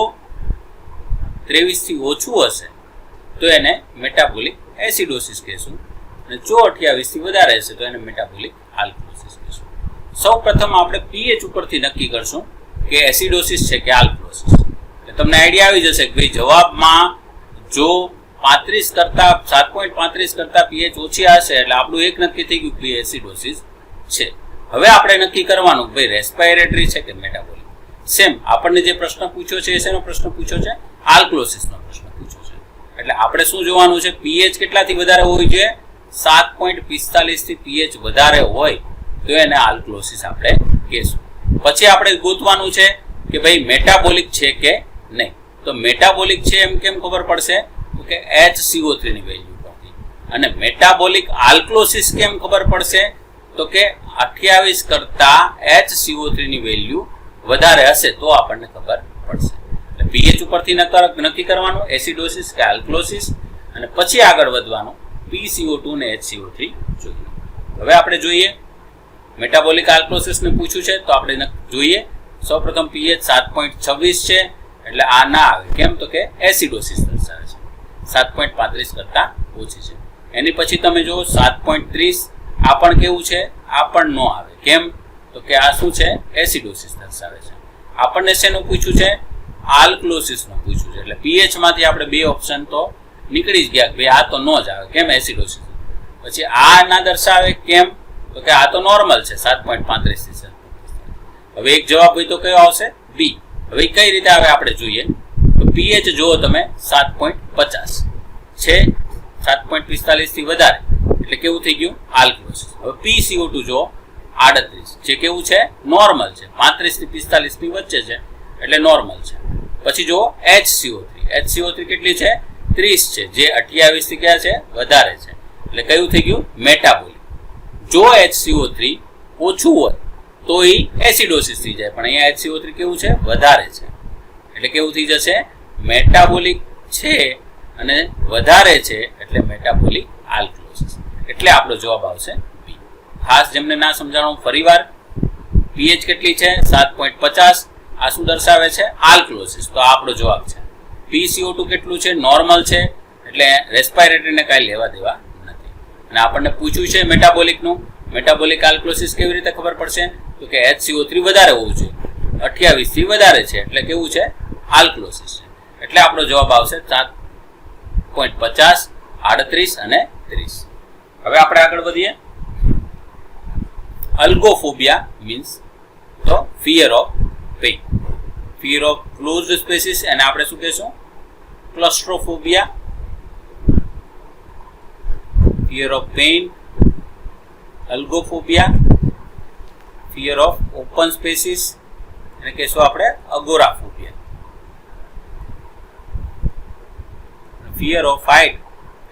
23 થી ઓછું હશે તો એને મેટાબોલિક એસિડોસિસ કહેશું અને જો 28 થી વધારે હશે તો એને મેટાબોલિક આલ્કલોસિસ કહેશું. સૌ પ્રથમ આપણે pH ઉપરથી નક્કી કરશું કે એસિડોસિસ છે કે આલ્કલોસિસ. તમને આઈડિયા આવી જશે કે ભાઈ જવાબમાં જો 35 કરતા 7.35 કરતા pH ઓછી હશે એટલે આપણું એક નક્કી થઈ ગયું કે એસિડોસિસ છે. હવે આપણે નક્કી કરવાનું કે ભાઈ રેસ્પિરેટરી છે કે મેટાબોલિક. સેમ આપણને જે પ્રશ્ન પૂછ્યો છે એનો પ્રશ્ન પૂછ્યો છે આલ્કલોસિસનો પ્રશ્ન પૂછ્યો છે. એટલે આપણે શું જોવાનું છે? pH કેટલાથી વધારે હોવી જોઈએ? 7.45 થી pH વધારે હોય તો એને આલ્કલોસિસ આપણે કહેશું. પછી આપણે ગોતવાનું છે કે ભાઈ મેટાબોલિક છે કે નહીં. તો મેટાબોલિક છે એમ કેમ ખબર પડશે? તો કે HCO3 ની વેલ્યુ પરથી. અને મેટાબોલિક આલ્કલોસિસ કેમ ખબર પડશે? તો કે 28 કરતા HCO3 ની વેલ્યુ વધારે હશે તો આપણને ખબર પડશે. એટલે pH ઉપરથી નક્કી કરવાનું એસિડોસિસ કે આલ્કલોસિસ અને પછી આગળ વધવાનું PCO2 ને HCO3 જોઈએ. હવે આપણે જોઈએ મેટાબોલિક આલ્કલોસિસ ને પૂછ્યું છે તો આપણે જોઈએ સૌપ્રથમ pH 7.26 છે એટલે આ ના આવે. કેમ? તો કે એસિડોસિસ દર્શાવે છે. 7.35 કરતા ઓછી છે. એની પછી તમે જો 7.30 આ પણ કેવું છે? આ પણ નો આવે. કેમ? તો કે આ શું છે? એસિડોસિસ દર્શાવે છે. આપણને શેનું પૂછ્યું છે? આલ્કલોસિસ નું પૂછ્યું છે. એટલે pH માંથી આપણે બે ઓપ્શન તો નીકળી જ ગયા. ભાઈ આ તો નો જ આવે. કેમ? એસિડોસિસ. પછી આ ના દર્શાવે. કેમ? તો કે આ તો નોર્મલ છે 7.35 થી 7.35. હવે એક જવાબ હોય તો કયો આવશે? બી. હવે કઈ રીતે આવે આપણે જોઈએ. તો pH જુઓ તમે 7.50 છે 7.45 થી વધારે એટલે કેવું થઈ ગયું? આલ્કલોસિસ. હવે PCO2 જુઓ 38 જે કેવું છે? નોર્મલ છે. 35 થી 45 ની વચ્ચે છે એટલે નોર્મલ છે. પછી જુઓ HCO3 કેટલી છે? 30 છે જે 28 થી ક્યાં છે? વધારે છે એટલે કયું થઈ ગયું? મેટાબોલિક. જો HCO3 ઓછું હોય તો એ એસિડોસિસ થઈ જાય પણ અહીંયા HCO3 કેવું છે? વધારે છે એટલે કેવું થઈ જશે? મેટાબોલિક છે અને વધારે છે એટલે મેટાબોલિક આલ્કલોસિસ. એટલે આપણો જવાબ આવશે બી. ખાસ જેમને ના સમજાણું ફરીવાર pH કેટલી છે? 7.50. આ શું દર્શાવે છે? આલ્કલોસિસ. તો આપણો જવાબ છે. PCO2 કેટલું છે? નોર્મલ છે એટલે રેસ્પિરેટરીને કાંઈ લેવા દેવા નથી. અને આપણને પૂછ્યું છે મેટાબોલિકનું. મેટાબોલિક આલ્કલોસિસ કેવી રીતે ખબર પડશે? તો કે HCO3 વધારે હોવું જોઈએ. 28 થી વધારે છે એટલે કેવું છે? આલ્કલોસિસ છે. એટલે આપણો જવાબ આવશે 7.50, 38 અને 30. હવે આપણે આગળ વધીએ. અલ્ગોફોબિયા મીન્સ તો fear of pain. Fear of closed spaces એને આપણે શું કહેશું? Claustrophobia. Fear of pain, algophobia. Fear of open spaces એને કહેશું આપણે અગોરાફોબિયા. ફિયર ઓફ હાઇટ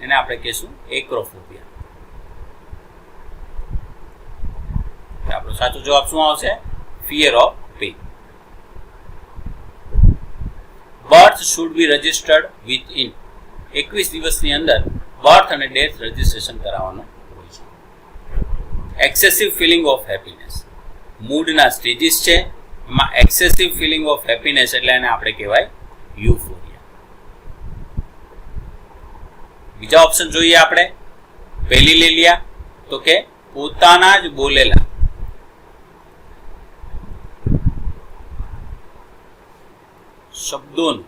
એને આપણે કહેશું એક્રોફોબિયા. આપણો સાચો જવાબ શું આવશે? Fear of pain. Birth should be registered within 21 દિવસની અંદર બર્થ અને ડેથ રજિસ્ટ્રેશન કરાવવાનું હોય છે. એક્સેસિવ ફિલિંગ ઓફ હેપીનેસ મૂડના સ્ટેજીસ છે. એમાં એક્સેસિવ ફિલિંગ ઓફ હેપીનેસ એટલે એને આપણે કહેવાય યુફોરિયા. બીજા ઓપ્શન જોઈએ આપણે. પહેલી લઈ લ્યા તો કે પોતાના જ બોલેલા શબ્દોનું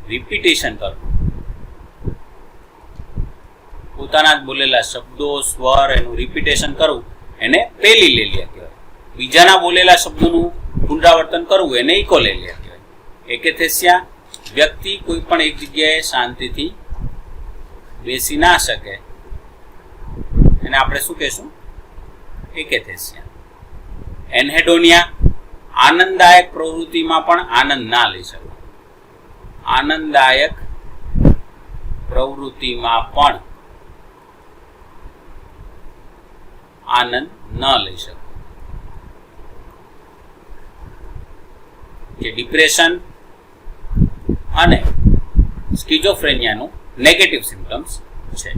રિપીટેશન કરવું. પોતાના જ બોલેલા શબ્દો સ્વર એનું રિપીટેશન કરવું એને પહેલી લેલિયા કહેવાય. બીજાના બોલેલા શબ્દોનું પુનરાવર્તન કરવું એને ઇકોલેલિયા કહેવાય. એકેથેસિયા વ્યક્તિ કોઈ પણ એક જગ્યાએ શાંતિથી બેસી ના શકે એને આપણે શું કહેશું? એકેથેસિયા. એનહેડોનિયા આનંદદાયક પ્રવૃત્તિમાં પણ આનંદ ના લઈ શકે. આનંદદાયક પ્રવૃત્તિમાં પણ આનંદ ન લઈ શકે. જે ડિપ્રેશન અને સ્કિઝોફ્રેનિયાનું નેગેટિવ સિમ્પટમ્સ છે.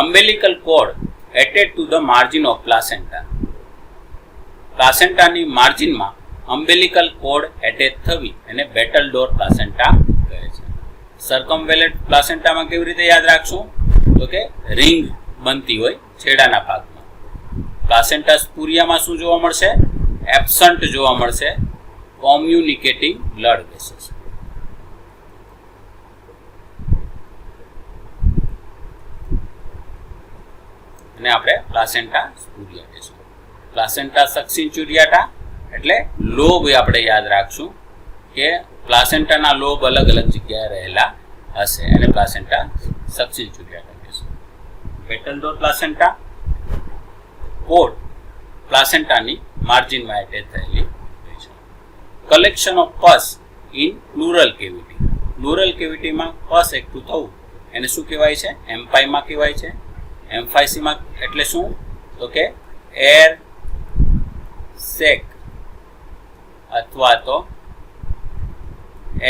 અમ્બેલિકલ કોર્ડ એટેડ to the margin of placenta. પ્લાસેન્ટાની માર્જિનમાં અમ્બેલિકલ કોર્ડ એટેચ થવી એને બેટલ ડોર પ્લાસેન્ટા કહે છે. સર્કમવેલેન્ટ પ્લાસેન્ટામાં કેવી રીતે યાદ રાખશું? તો કે રિંગ બનતી હોય છેડાના ભાગમાં. પ્લાસેન્ટા સ્પુરિયામાં શું જોવા મળશે? એબ્સન્ટ જોવા મળશે. કોમ્યુનિકેટિંગ બ્લડ વેસલ્સ. અને આપણે પ્લાસેન્ટા સ્પુરિયા કહીશું. પ્લાસેન્ટા સક્સિન્ચુરિયાટા એટલે લોબ આપણે યાદ રાખશું કે પ્લાસેન્ટાના લોબ અલગ અલગ જગ્યાએ રહેલા હશે અને પ્લાસેન્ટા સક્સિન્ચુરિયાટા કહીશું. બેટલ ડોર પ્લાસેન્ટા કોડ પ્લાસેન્ટાની માર્જિનમાં એટેચ થયેલી હોય છે. કલેક્શન ઓફ પસ ઇન પ્લુરલ કેવિટી. પ્લુરલ કેવિટીમાં પસ એકઠું થવું એને શું કહેવાય છે? એમ્પાઈમાં કહેવાય છે. એમ્ફાઇસીમાં એટલે શું? તો કે એર સેક અથવા તો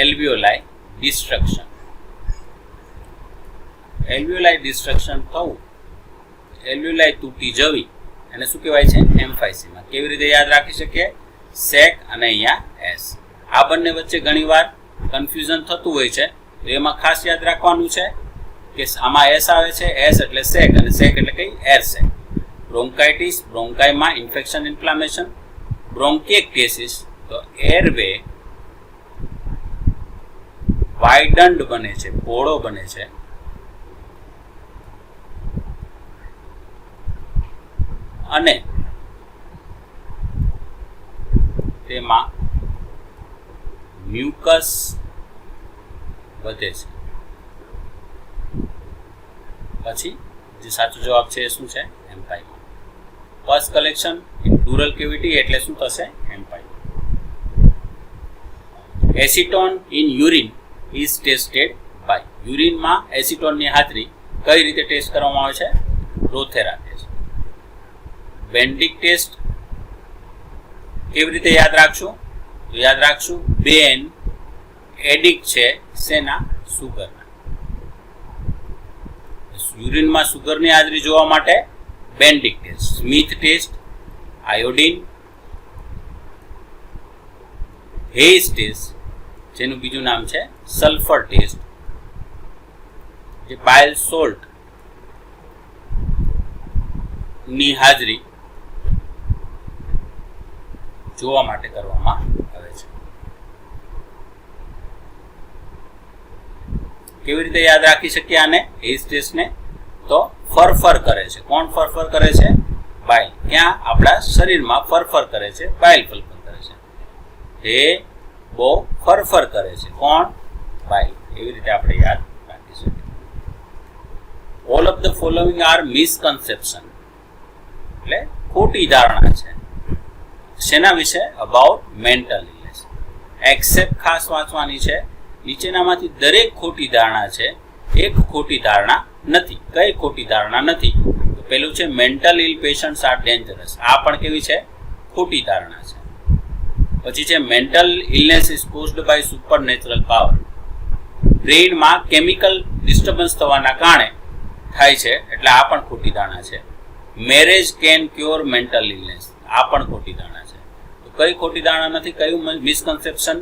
એલ્વિયોલાઈ ડિસ્ટ્રક્શન. એલ્વિયોલાઈ ડિસ્ટ્રક્શન થવું, એલ્વિયોલાઈ તૂટી જવી એને શું કહેવાય છે? એમ્ફાઇસીમાં. કેવી રીતે યાદ રાખી શકીએ? સેક અને અહીંયા એસ. આ બંને વચ્ચે ઘણીવાર કન્ફ્યુઝન થતું હોય છે, તો એમાં ખાસ યાદ રાખવાનું છે કે આમાં એસ આવે છે, એસ એટલે સેક અને સેક એટલે કઈ? Air sac. બ્રોન્કાઇટિસ, બ્રોન્કાઈમાં ઇન્ફેક્શન ઇન્ફ્લામેશન. બ્રોન્કિએક્ટેસિસ તો એરવે વાઇડન્ડ બને છે, પહોળો બને છે. અને તેમાં મ્યુકસ વધે છે. પછી જે સાચો જવાબ છે એ શું છે? એમ્પાઈમાં. પસ કલેક્શન ઇન પ્લુરલ કેવિટી એટલે શું થશે? Empyema. Acetone in urine is tested by. યુરિનમાં એસિટોનની હાજરી કઈ રીતે ટેસ્ટ કરવામાં આવે છે? રોથેરા ટેસ્ટ. બેન્ડિક ટેસ્ટ કેવી રીતે યાદ રાખશું? તો યાદ રાખશું બેન એડિક છે શેના? સુગરના. યુરિનમાં સુગરની હાજરી જોવા માટે Benedict test. Smith test, iodine, Hay's test જેનું બીજું નામ છે સલ્ફર ટેસ્ટ, જે બાઇલ સોલ્ટ ની હાજરી જોવા માટે કરવામાં આવે છે. કેવી રીતે યાદ રાખી શકીએ આને? હેઇસ ટેસ્ટને તો ફરફર કરે છે. કોણ ફરફર કરે છે? બાઇલ. ક્યાં? આપણા શરીરમાં ફરફર કરે છે, બાઇલ ફરફર કરે છે. એ બહુ ફરફર કરે છે. કોણ? બાઇલ. એવી રીતે આપણે યાદ રાખી શકીએ. All of the following are misconception એટલે ખોટી ધારણા છે. શેના વિશે? About mental illness. એક્સેપ્ટ ખાસ વાંચવાની છે. નીચેનામાંથી દરેક ખોટી ધારણા છે, એક ખોટી ધારણા નથી. કઈ ખોટી ધારણા નથી? તો પેલું છે mental ill patients are dangerous. આ પણ કેવી છે? ખોટી ધારણા છે. પછી છે mental illness is caused by supernatural power. બ્રેઇનમાં કેમિકલ ડિસ્ટર્બન્સ થવાના કારણે થાય છે એટલે આ પણ ખોટી ધારણા છે. Marriage can cure mental illness. આ પણ ખોટી ધારણા છે. તો કઈ ખોટી ધારણા નથી? કયું મિસકન્સેપ્શન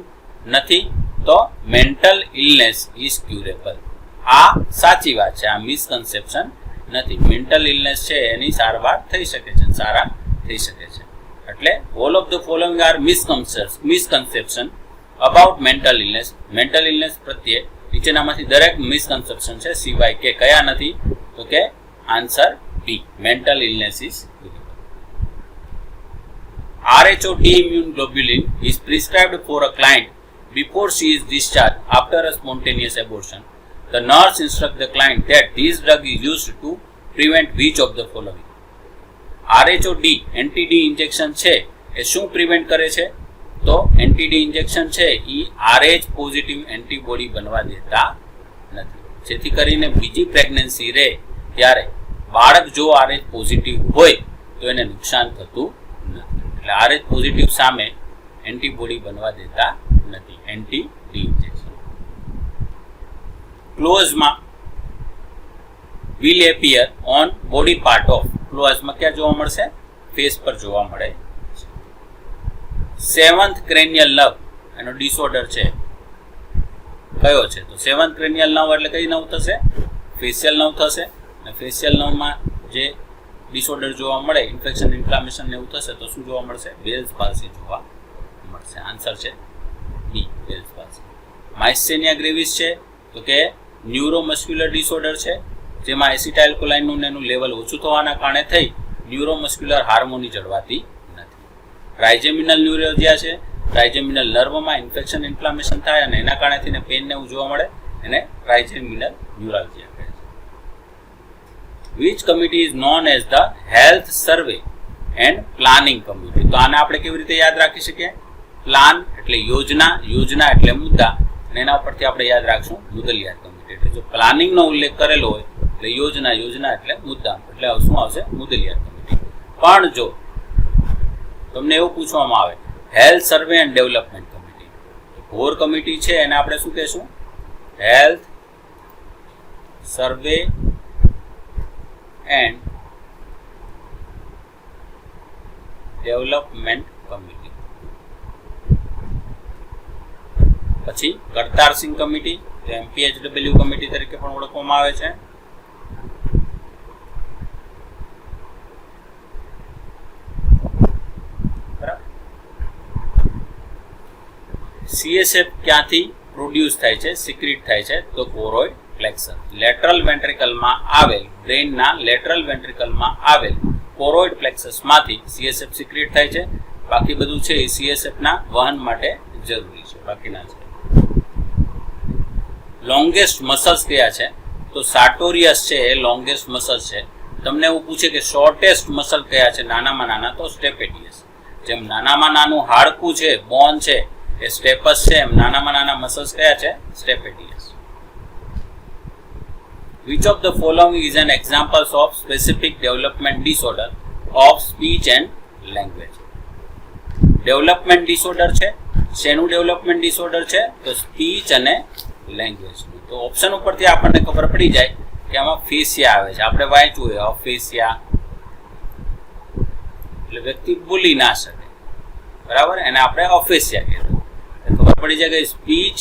નથી, તો મેન્ટલ ઇલનેસ ઇઝ ક્યુરેબલ. આ સાચી વાત છે, આ મિસકન્સેપ્શન નથી. મેન્ટલ ઇલનેસ છે એની સારવાર થઈ શકે છે, સારા થઈ શકે છે. એટલે all of the following are misconception about mental illness. Mental illness પ્રત્યે નીચેનામાંથી દરેક મિસકન્સેપ્શન છે, સિવાય કે કયા નથી, તો કે answer B, mental illness is curable. RHOT immunoglobulin is prescribed for a client before she is discharged after a spontaneous abortion. The nurse instructs the client that this drug is used to prevent which of the following. RHOD NTD injection છે એ શું prevent કરે છે? તો NTD injection છે એ RH positive antibody બનવા દેતા નથી, જેથી કરીને બીજી પ્રેગ્નન્સી રહે ત્યારે બાળક જો RH પોઝિટિવ હોય તો એને નુકસાન થતું નથી. એટલે RH પોઝિટિવ સામે એન્ટીબોડી બનવા દેતા નથી NTD ઇન્જેક્શન. ક્લોઝમાં will appear on body part of. ક્લોઝમાં ક્યાં જોવા મળશે? ફેસ પર જોવા મળે. 7th cranial nerve એનો ડિસઓર્ડર છે કયો છે? તો 7th cranial nerve એટલે કઈ નર્વ થશે? ફેશિયલ નર્વ થશે. અને ફેશિયલ નર્વમાં જે ડિસઓર્ડર જોવા મળે, ઇન્ફેક્શન, ઇન્ફ્લામેશન એવું થશે તો શું જોવા મળશે? બેલ્સ પાલ્સી જોવા મળશે. આન્સર છે બી, બેલ્સ પાલ્સી. માઇસ્થેનિયા ગ્રેવિસ છે તો કે ન્યુરોમસ્ક્યુલર ડિસઓર્ડર છે, જેમાં એસિટાઇલકોલાઇનનું એનું લેવલ ઓછું થવાના કારણે થઈ ન્યુરોમસ્ક્યુલર હાર્મોની જળવાતી નથી. ટ્રાઇજેમિનલ ન્યુરોલજીયા છે, ટ્રાઇજેમિનલ નર્વમાં ઇન્ફેક્શન, ઇન્ફ્લામેશન થાય અને એના કારણેથી પેન ને એવું જોવા મળે, એને ટ્રાઇજેમિનલ ન્યુરોલજીયા કહે છે. Which committee is known as the health survey and planning committee? તો આને આપણે કેવી રીતે યાદ રાખી શકીએ? પ્લાન એટલે યોજના, યોજના એટલે મુદ્દા, અને એના ઉપરથી આપણે યાદ રાખશું મુદલિયાત કમિટી. એટલે જો પ્લાનિંગનો ઉલ્લેખ કરેલો હોય એટલે યોજના, યોજના એટલે મુદ્દા, એટલે શું આવશે? મુદલિયાત કમિટી. પણ જો તમને એવું પૂછવામાં આવે health survey and development committee, core committee છે એને આપણે શું કહેશું? Health survey and development committee. પછી કરતાર સિંહ કમિટી, MPHW કમિટી તરીકે પણ ઓળખવામાં આવે છે. CSF ક્યાંથી પ્રોડ્યુસ થાય છે, સિક્રિટ થાય છે? તો કોરોઇડ પ્લેક્સસ. લેટરલ વેન્ટ્રિકલમાં આવેલ, બ્રેઇનના લેટરલ વેન્ટ્રિકલમાં આવેલ કોરોઇડ પ્લેક્સસમાંથી CSF સિક્રિટ થાય છે. બાકી બધું છે એ CSF ના વહન માટે જરૂરી છે, બાકીના છે. લોંગેસ્ટ મસલ્સ કયા છે? તો સાર્ટોરિયસ છે એ લોંગેસ્ટ મસલ છે. તમને એવું પૂછે કે શોર્ટેસ્ટ મસલ કયા છે નાનામાં નાના, તો સ્ટેપેડિયસ. જેમ નાનામાં નાનું હાડકું છે, બોન છે એ સ્ટેપસ છે, એમ નાનામાં નાના મસલ્સ કયા છે? સ્ટેપેડિયસ. Which of the following is an examples of specific development disorder of speech and language? Development disorder છે, શેનું ડેવલપમેન્ટ ડિસઓર્ડર છે? તો સ્પીચ અને લેંગ્વેજનું. તો ઓપ્શન ઉપરથી આપણને ખબર પડી જાય કે આમાં ફેસિયા આવે છે. આપણે વાંચ્યું હોય અફેસિયા એટલે વ્યક્તિ બોલી ના શકે, બરાબર, એને આપણે અફેસિયા કહેવાય. ખબર પડી જાય કે સ્પીચ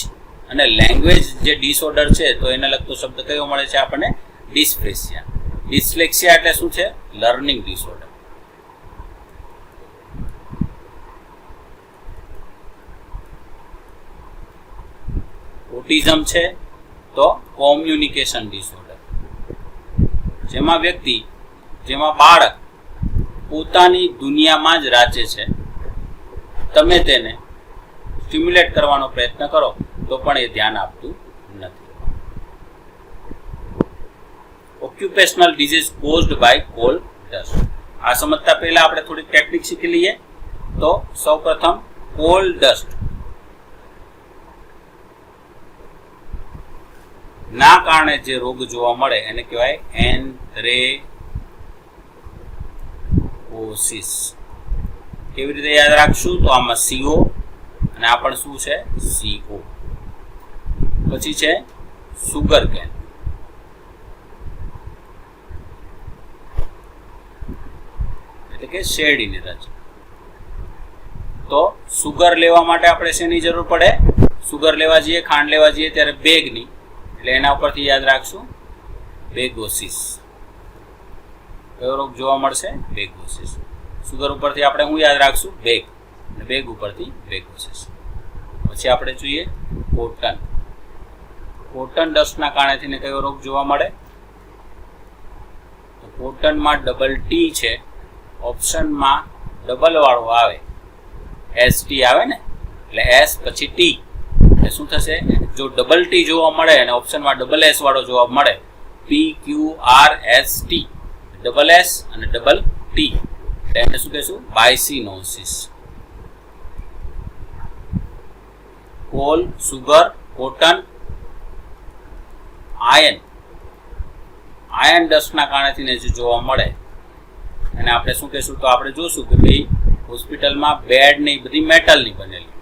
અને લેંગ્વેજ જે ડિસઓર્ડર છે તો એને લગતો શબ્દ કયો મળે છે આપણને? ડિસ્ફેસિયા. ડિસ્લેક્સિયા એટલે શું છે? Learning disorder. ઓટિઝમ છે તો કોમ્યુનિકેશન ડિસઓર્ડર, જેમાં બાળક પોતાની દુનિયામાં જ રાચે છે, તમે તેને સ્ટિમ્યુલેટ કરવાનો પ્રયત્ન કરો તો પણ એ ધ્યાન આપતું નથી. Occupational disease caused by coal dust. આ સમજતા પહેલા આપણે થોડી ટેકનિક શીખી લઈએ. તો સૌપ્રથમ કોલ ડસ્ટ ના કારણે જે રોગ જોવા મળે એને કહેવાય એન્થ્રેકોસિસ. કેવી રીતે યાદ રાખશું? તો આમાં CO અને આ પણ શું છે? CO. પછી છે સુગર કેન. એટલે કે શેરડીની રચ. તો સુગર લેવા માટે આપણે શેની જરૂર પડે? સુગર લેવા જઈએ, ખાંડ લેવા જઈએ ત્યારે બેગની, એટલે એના ઉપરથી યાદ રાખશું બેગોસિસ. કયો રોગ જોવા મળશે? બેગોસિસ. સુગર ઉપરથી આપણે શું યાદ રાખશું? બેગ. અને બેગ ઉપરથી બેગોસિસ. પછી આપણે જોઈએ કોટન. કોટન ડસ્ટના કારણેથી કયો રોગ જોવા મળે? તો કોટનમાં ડબલ ટી છે, ઓપ્શનમાં ડબલ વાળો આવે, ST આવે ને, એટલે S પછી T, એટલે શું થશે? જો ડબલ ટી જોવા મળે અને ઓપ્શનમાં ડબલ S વાળો જોવા મળે, PQRST, ડબલ S અને ડબલ T, એટલે એને શું કહેશું? બાયસિનોસિસ. કોલ, સુગર, કોટન, આયન ડસ્ટના કારણેથી જે જોવા મળે અને આપણે શું કહેશું? તો આપણે જોશું કે ભાઈ હોસ્પિટલમાં બેડ ને બધી મેટલની બનેલી,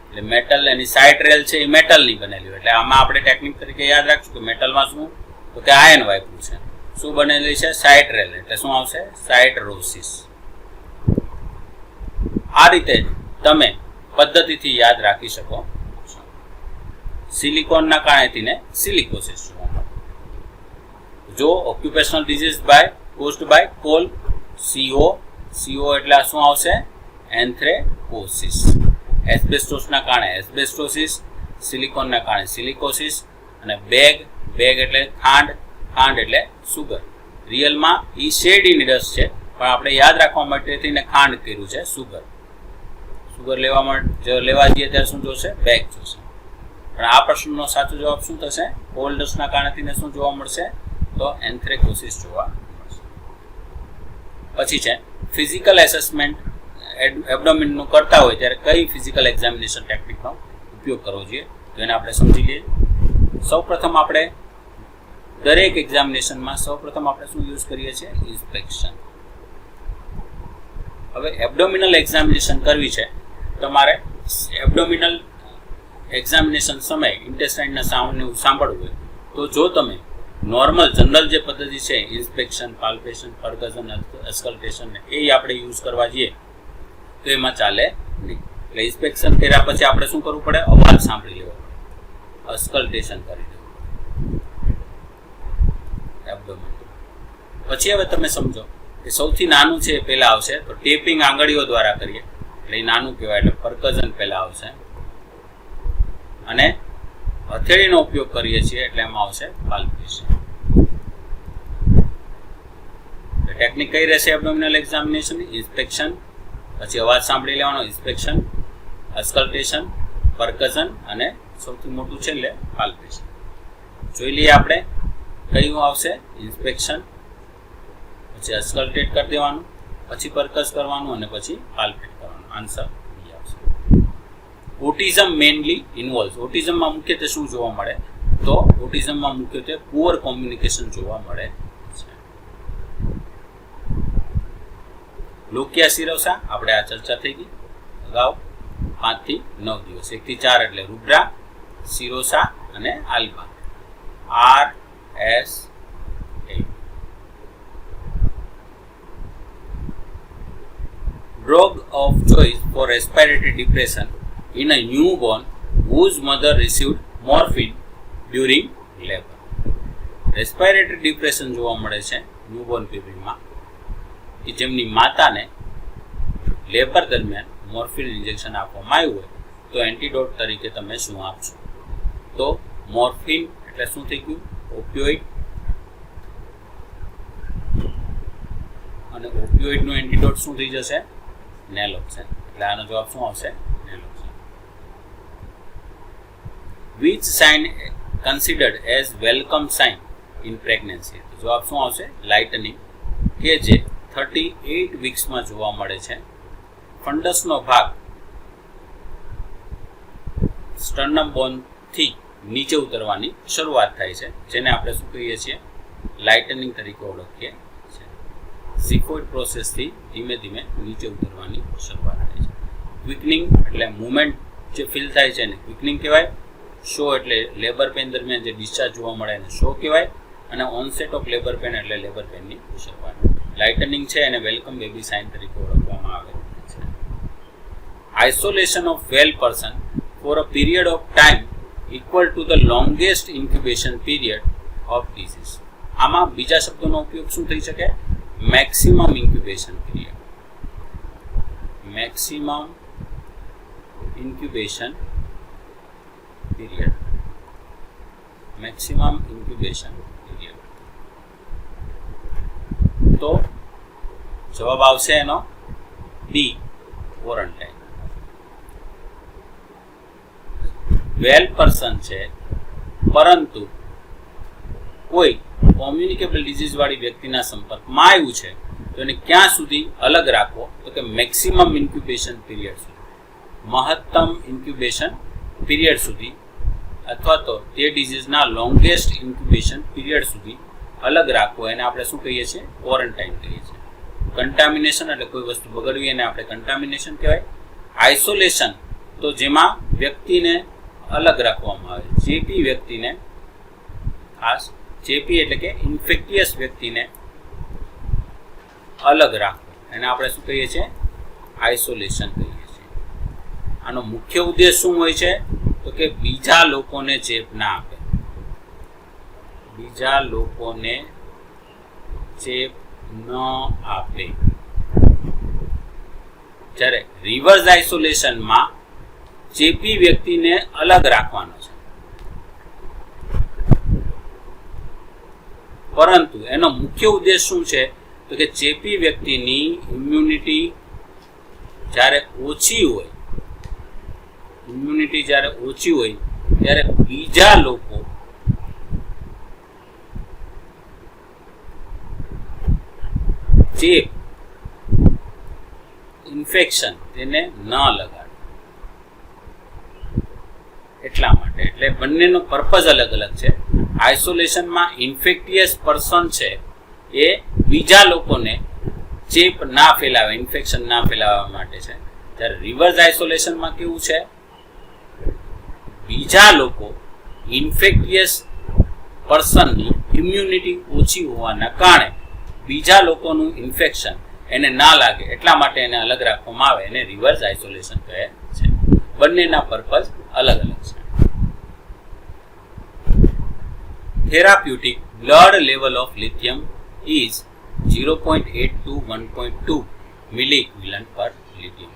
એટલે મેટલ એની સાઇડ રેલ છે એ મેટલની બનેલી હોય, એટલે આમાં આપણે ટેકનિક તરીકે યાદ રાખશું કે મેટલમાં શું? તો કે આયન વાપર્યું છે. શું બનેલી છે? સાઇડ રેલ, એટલે શું આવશે? સાઇડરોસિસ. આ રીતે તમે પદ્ધતિથી યાદ રાખી શકો. સિલિકોનના કારણેથી સિલિકોસિસ જોવા મળે. જો occupational disease caused by coal, CO એટલે શું આવશે? એન્થ્રેકોસિસ. એસ્બેસ્ટોસના કારણે એસ્બેસ્ટોસિસ, સિલિકોનના કારણે સિલિકોસિસ, અને બેગ એટલે ખાંડ એટલે સુગર. રિયલમાં એ શેરડીની ડસ્ટ છે, પણ આપણે યાદ રાખવા માટે ખાંડ કર્યું છે સુગર લેવા જઈએ ત્યારે શું જોશે? બેગ જોશે. પણ આ પ્રશ્નનો સાચો જવાબ શું થશે? કોલ ડસ્ટના કારણેથી શું જોવા મળશે? તો એન્થ્રેકોસિસ જોવા મળશે. પછી છે ફિઝિકલ એસેસમેન્ટ એબ્ડોમિનનું કરતા હોય ત્યારે કઈ ફિઝિકલ એક્ઝામિનેશન ટેકનિકનો ઉપયોગ કરવો જોઈએ, તો એને આપણે સમજી લઈએ. સૌપ્રથમ આપણે દરેક એક્ઝામિનેશનમાં આપણે શું યુઝ કરીએ છીએ? ઇન્સ્પેક્શન. હવે એબ્ડોમિનલ એક્ઝામિનેશન કરવી છે, તમારે એબ્ડોમિનલ એક્ઝામિનેશન સમયે ઇન્ટેસ્ટાઇનના સાઉન્ડને સાંભળવું હોય તો જો તમે નોર્મલ જનરલ જે પદ્ધતિ છે, ઇન્સ્પેક્શન, પાલ્પેશન, પરકશન, એસ્કલ્ટેશન, એ આપણે યુઝ કરવા જઈએ તો એમાં ચાલે નહીં. એટલે ઇન્સ્પેક્શન કર્યા પછી આપણે શું કરવું પડે? અવાજ સાંભળી લેવો પડે, અસ્કલ્ટેશન કરી દેવું એબ્ડોમિન. પછી હવે તમે સમજો કે સૌથી નાનું છે એ પહેલા આવશે, તો ટેપિંગ આંગળીઓ દ્વારા કરીએ એટલે એ નાનું કહેવાય, એટલે પરકશન પહેલા આવશે, અને હથેળીનો ઉપયોગ કરીએ છીએ એટલે એમાં આવશે પાલ્પેશન. ટેકનિક કઈ રહેશે એબ્ડોમિનલ એક્ઝામિનેશનની? ઇન્સ્પેક્શન, પછી અવાજ સાંભળી લેવાનો, ઇન્સ્પેક્શન, અસ્કલ્ટેશન, પરકશન, અને સૌથી મોટું છે એટલે પાલ્પેશન. જોઈ લઈએ આપણે કયું આવશે? ઇન્સ્પેક્શન, પછી અસ્કલ્ટેટ કરી દેવાનું, પછી પરકસ કરવાનું, અને પછી પાલ્પેટ કરવાનું. આન્સર બી આવશે. Autism mainly involve. ઓટિઝમમાં મુખ્યત્વે શું જોવા મળે? તો ઓટિઝમમાં મુખ્યત્વે પુઅર કોમ્યુનિકેશન જોવા મળે છે. લોકિયા સિરોસા આપણે આ ચર્ચા થઈ ગઈ અગાઉ. 5 થી 9 દિવસ, 1 થી 4 એટલે રુબ્રા, સિરોસા અને આલ્બા. RSA. Drug of choice for respiratory depression in a newborn whose mother received morphine during labor. Respiratory depression જોવા મળે છે ન્યૂબોર્ન બેબીમાં કે જેમની માતાને લેબર દરમિયાન મોર્ફિન ઇન્જેક્શન આપવામાં આવ્યું હોય તો એન્ટીડોટ તરીકે તમે શું આપશો? તો મોર્ફિન એટલે શું થઈ ગયું? ઓપિયોઇડ. અને ઓપિયોઇડનું એન્ટીડોટ શું થઈ જશે? નેલોક્સેન. એટલે આનો જવાબ શું આવશે? નેલોક્સેન. Which sign considered as welcome sign in pregnancy? તો જવાબ શું આવશે? લાઇટનિંગ, કે જે 38 વીક્સમાં જોવા મળે છે. ફંડસનો ભાગ સ્ટર્નમ બોનથી નીચે ઉતરવાની શરૂઆત થાય છે, જેને આપણે શું કહીએ છીએ? લાઇટનિંગ તરીકે ઓળખીએ છીએ. ઝિકોઇડ પ્રોસેસથી ધીમે ધીમે નીચે ઉતરવાની શરૂઆત થાય છે. ક્વિકનિંગ એટલે મુવમેન્ટ જે ફીલ થાય છે એને ક્વિકનિંગ કહેવાય. શો એટલે લેબર પેન દરમિયાન જે ડિસ્ચાર્જ જોવા મળે એને શો કહેવાય. અને ઓનસેટ ઓફ લેબર પેન એટલે લેબર પેનની શરૂઆત. લાઇટનિંગ છે એને વેલકમ બેબી સાઇન તરીકે ઓળખવામાં આવે છે. Isolation of well person for a period of time equal to the longest incubation period of disease. આમાં બીજા શબ્દોનો ઉપયોગ શું થઈ શકે? Maximum incubation period. Maximum incubation period. Maximum incubation period. તો જવાબ આવશે એનો બી, ક્વોરન્ટાઇન. વેલ પર્સન છે પરંતુ કોઈ કોમ્યુનિકેબલ ડિઝીઝ વાળી વ્યક્તિના સંપર્કમાં આવ્યું છે તો એને ક્યાં સુધી અલગ રાખવો? તો કે મેક્સિમમ ઇન્ક્યુબેશન પીરિયડ સુધી, મહત્તમ ઇન્ક્યુબેશન પીરિયડ સુધી, અથવા તો તે ડિઝીઝના લોંગેસ્ટ ઇન્ક્યુબેશન પીરિયડ સુધી અલગ રાખવો. એને આપણે શું કહીએ છીએ? ક્વોરન્ટાઇન કહીએ છીએ. કન્ટામિનેશન એટલે કોઈ વસ્તુ બગડવી એને આપણે કન્ટામિનેશન કહેવાય. આઇસોલેશન તો જેમાં વ્યક્તિને અલગ રાખવામાં આવે. ચેપી વ્યક્તિને, ખાસ ચેપી એટલે કે ઇન્ફેક્ટિયસ વ્યક્તિને અલગ રાખવું એને આપણે શું કહીએ છીએ? આઇસોલેશન કહીએ છીએ. આનો મુખ્ય ઉદ્દેશ શું હોય છે? તો કે બીજા લોકોને ચેપ ના આપે. બીજા લોકોને ચેપ ન આપે. જ્યારે રિવર્સ આઇસોલેશનમાં ચેપી વ્યક્તિને અલગ રાખવાનો છે, પરંતુ એનો મુખ્ય ઉદ્દેશ શું છે? તો કે ચેપી વ્યક્તિની ઇમ્યુનિટી જ્યારે ઓછી હોય, ત્યારે બીજા લોકો ચેપ, ઇન્ફેક્શન તેને ન લગાડે. એટલા માટે, એટલે બંનેનો પર્પઝ અલગ અલગ છે. આઇસોલેશનમાં ઇન્ફેક્ટિયસ પર્સન છે એ બીજા લોકોને ચેપ ના ફેલાવે, ઇન્ફેક્શન ના ફેલાવવા માટે છે. જ્યારે રિવર્સ આઇસોલેશનમાં કેવું છે? બીજા લોકો ઇન્ફેક્ટિયસ પર્સનની ઇમ્યુનિટી ઓછી હોવાના કારણે બીજા લોકોનું ઇન્ફેક્શન એને ના લાગે એટલા માટે એને અલગ રાખવામાં આવે. એને રિવર્સ આઇસોલેશન કહે છે. બંનેના પર્પઝ અલગ અલગ છે. Therapeutic blood level of lithium is 0.8 to 1.2 milliequivalent per lithium.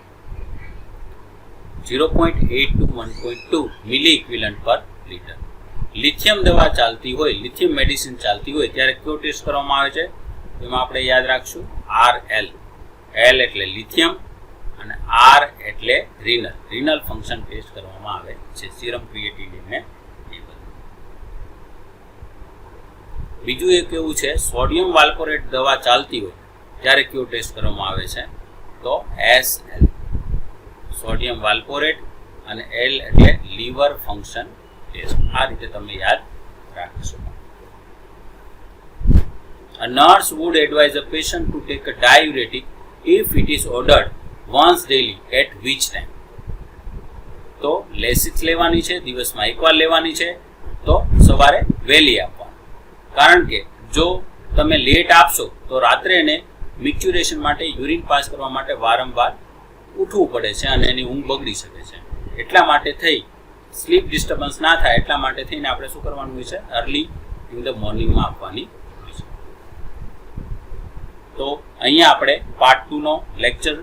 0.8 to 1.2 milliequivalent per liter. Lithium દવા ચાલતી હોય, લિથિયમ મેડિસિન ચાલતી હોય ત્યારે કયો ટેસ્ટ કરવામાં આવે છે? એમાં આપણે યાદ રાખશું RL. L એટલે લિથિયમ અને R એટલે રિનલ ફંક્શન ટેસ્ટ કરવામાં આવે છે. સીરમ ક્રિએટિનિન ને. બીજું એક એવું છે, સોડિયમ વાલ્પોરેટ દવા ચાલતી હોય ત્યારે કયો ટેસ્ટ કરવામાં આવે છે? તો SL. સોડિયમ વાલ્પોરેટ અને L એટલે લીવર ફંક્શન ટેસ્ટ. આ રીતે તમે યાદ રાખશો. A nurse would advise a patient to take a diuretic if it is ordered once daily at which time? તો લેસિક્સ લેવાની છે, દિવસમાં એકવાર લેવાની છે, તો સવારે વહેલી આપવાની. કારણ કે જો તમે લેટ આપશો તો રાત્રે એને મિક્ચ્યુરેશન માટે, યુરિન પાસ કરવા માટે વારંવાર ઉઠવું પડે છે અને એની ઊંઘ બગડી શકે છે. એટલા માટે થઈ સ્લીપ ડિસ્ટર્બન્સ ના થાય એટલા માટે થઈને આપણે શું કરવાનું હોય છે? અર્લી ઇન ધ મોર્નિંગમાં આપવાની હોય છે. તો અહીંયા આપણે પાર્ટ 2 નો લેક્ચર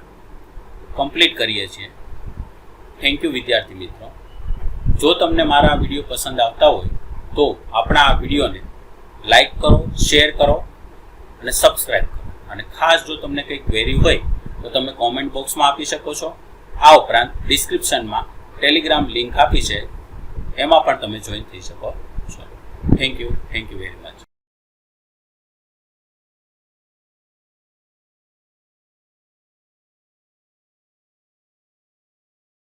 કમ્પ્લીટ કરીએ છીએ. થેન્ક યુ વિદ્યાર્થી મિત્રો. જો તમને મારા વિડીયો પસંદ આવતા હોય તો આપણા આ વિડીયોને લાઈક કરો, શેર કરો અને સબસ્ક્રાઈબ કરો. અને ખાસ જો તમને કંઈ ક્વેરી હોય તો તમે કોમેન્ટ બોક્સમાં આપી શકો છો. આ ઉપરાંત ડિસ્ક્રિપ્શનમાં ટેલિગ્રામ લિંક આપી છે, એમાં પણ તમે જોઈન થઈ શકો છો. Thank you very much.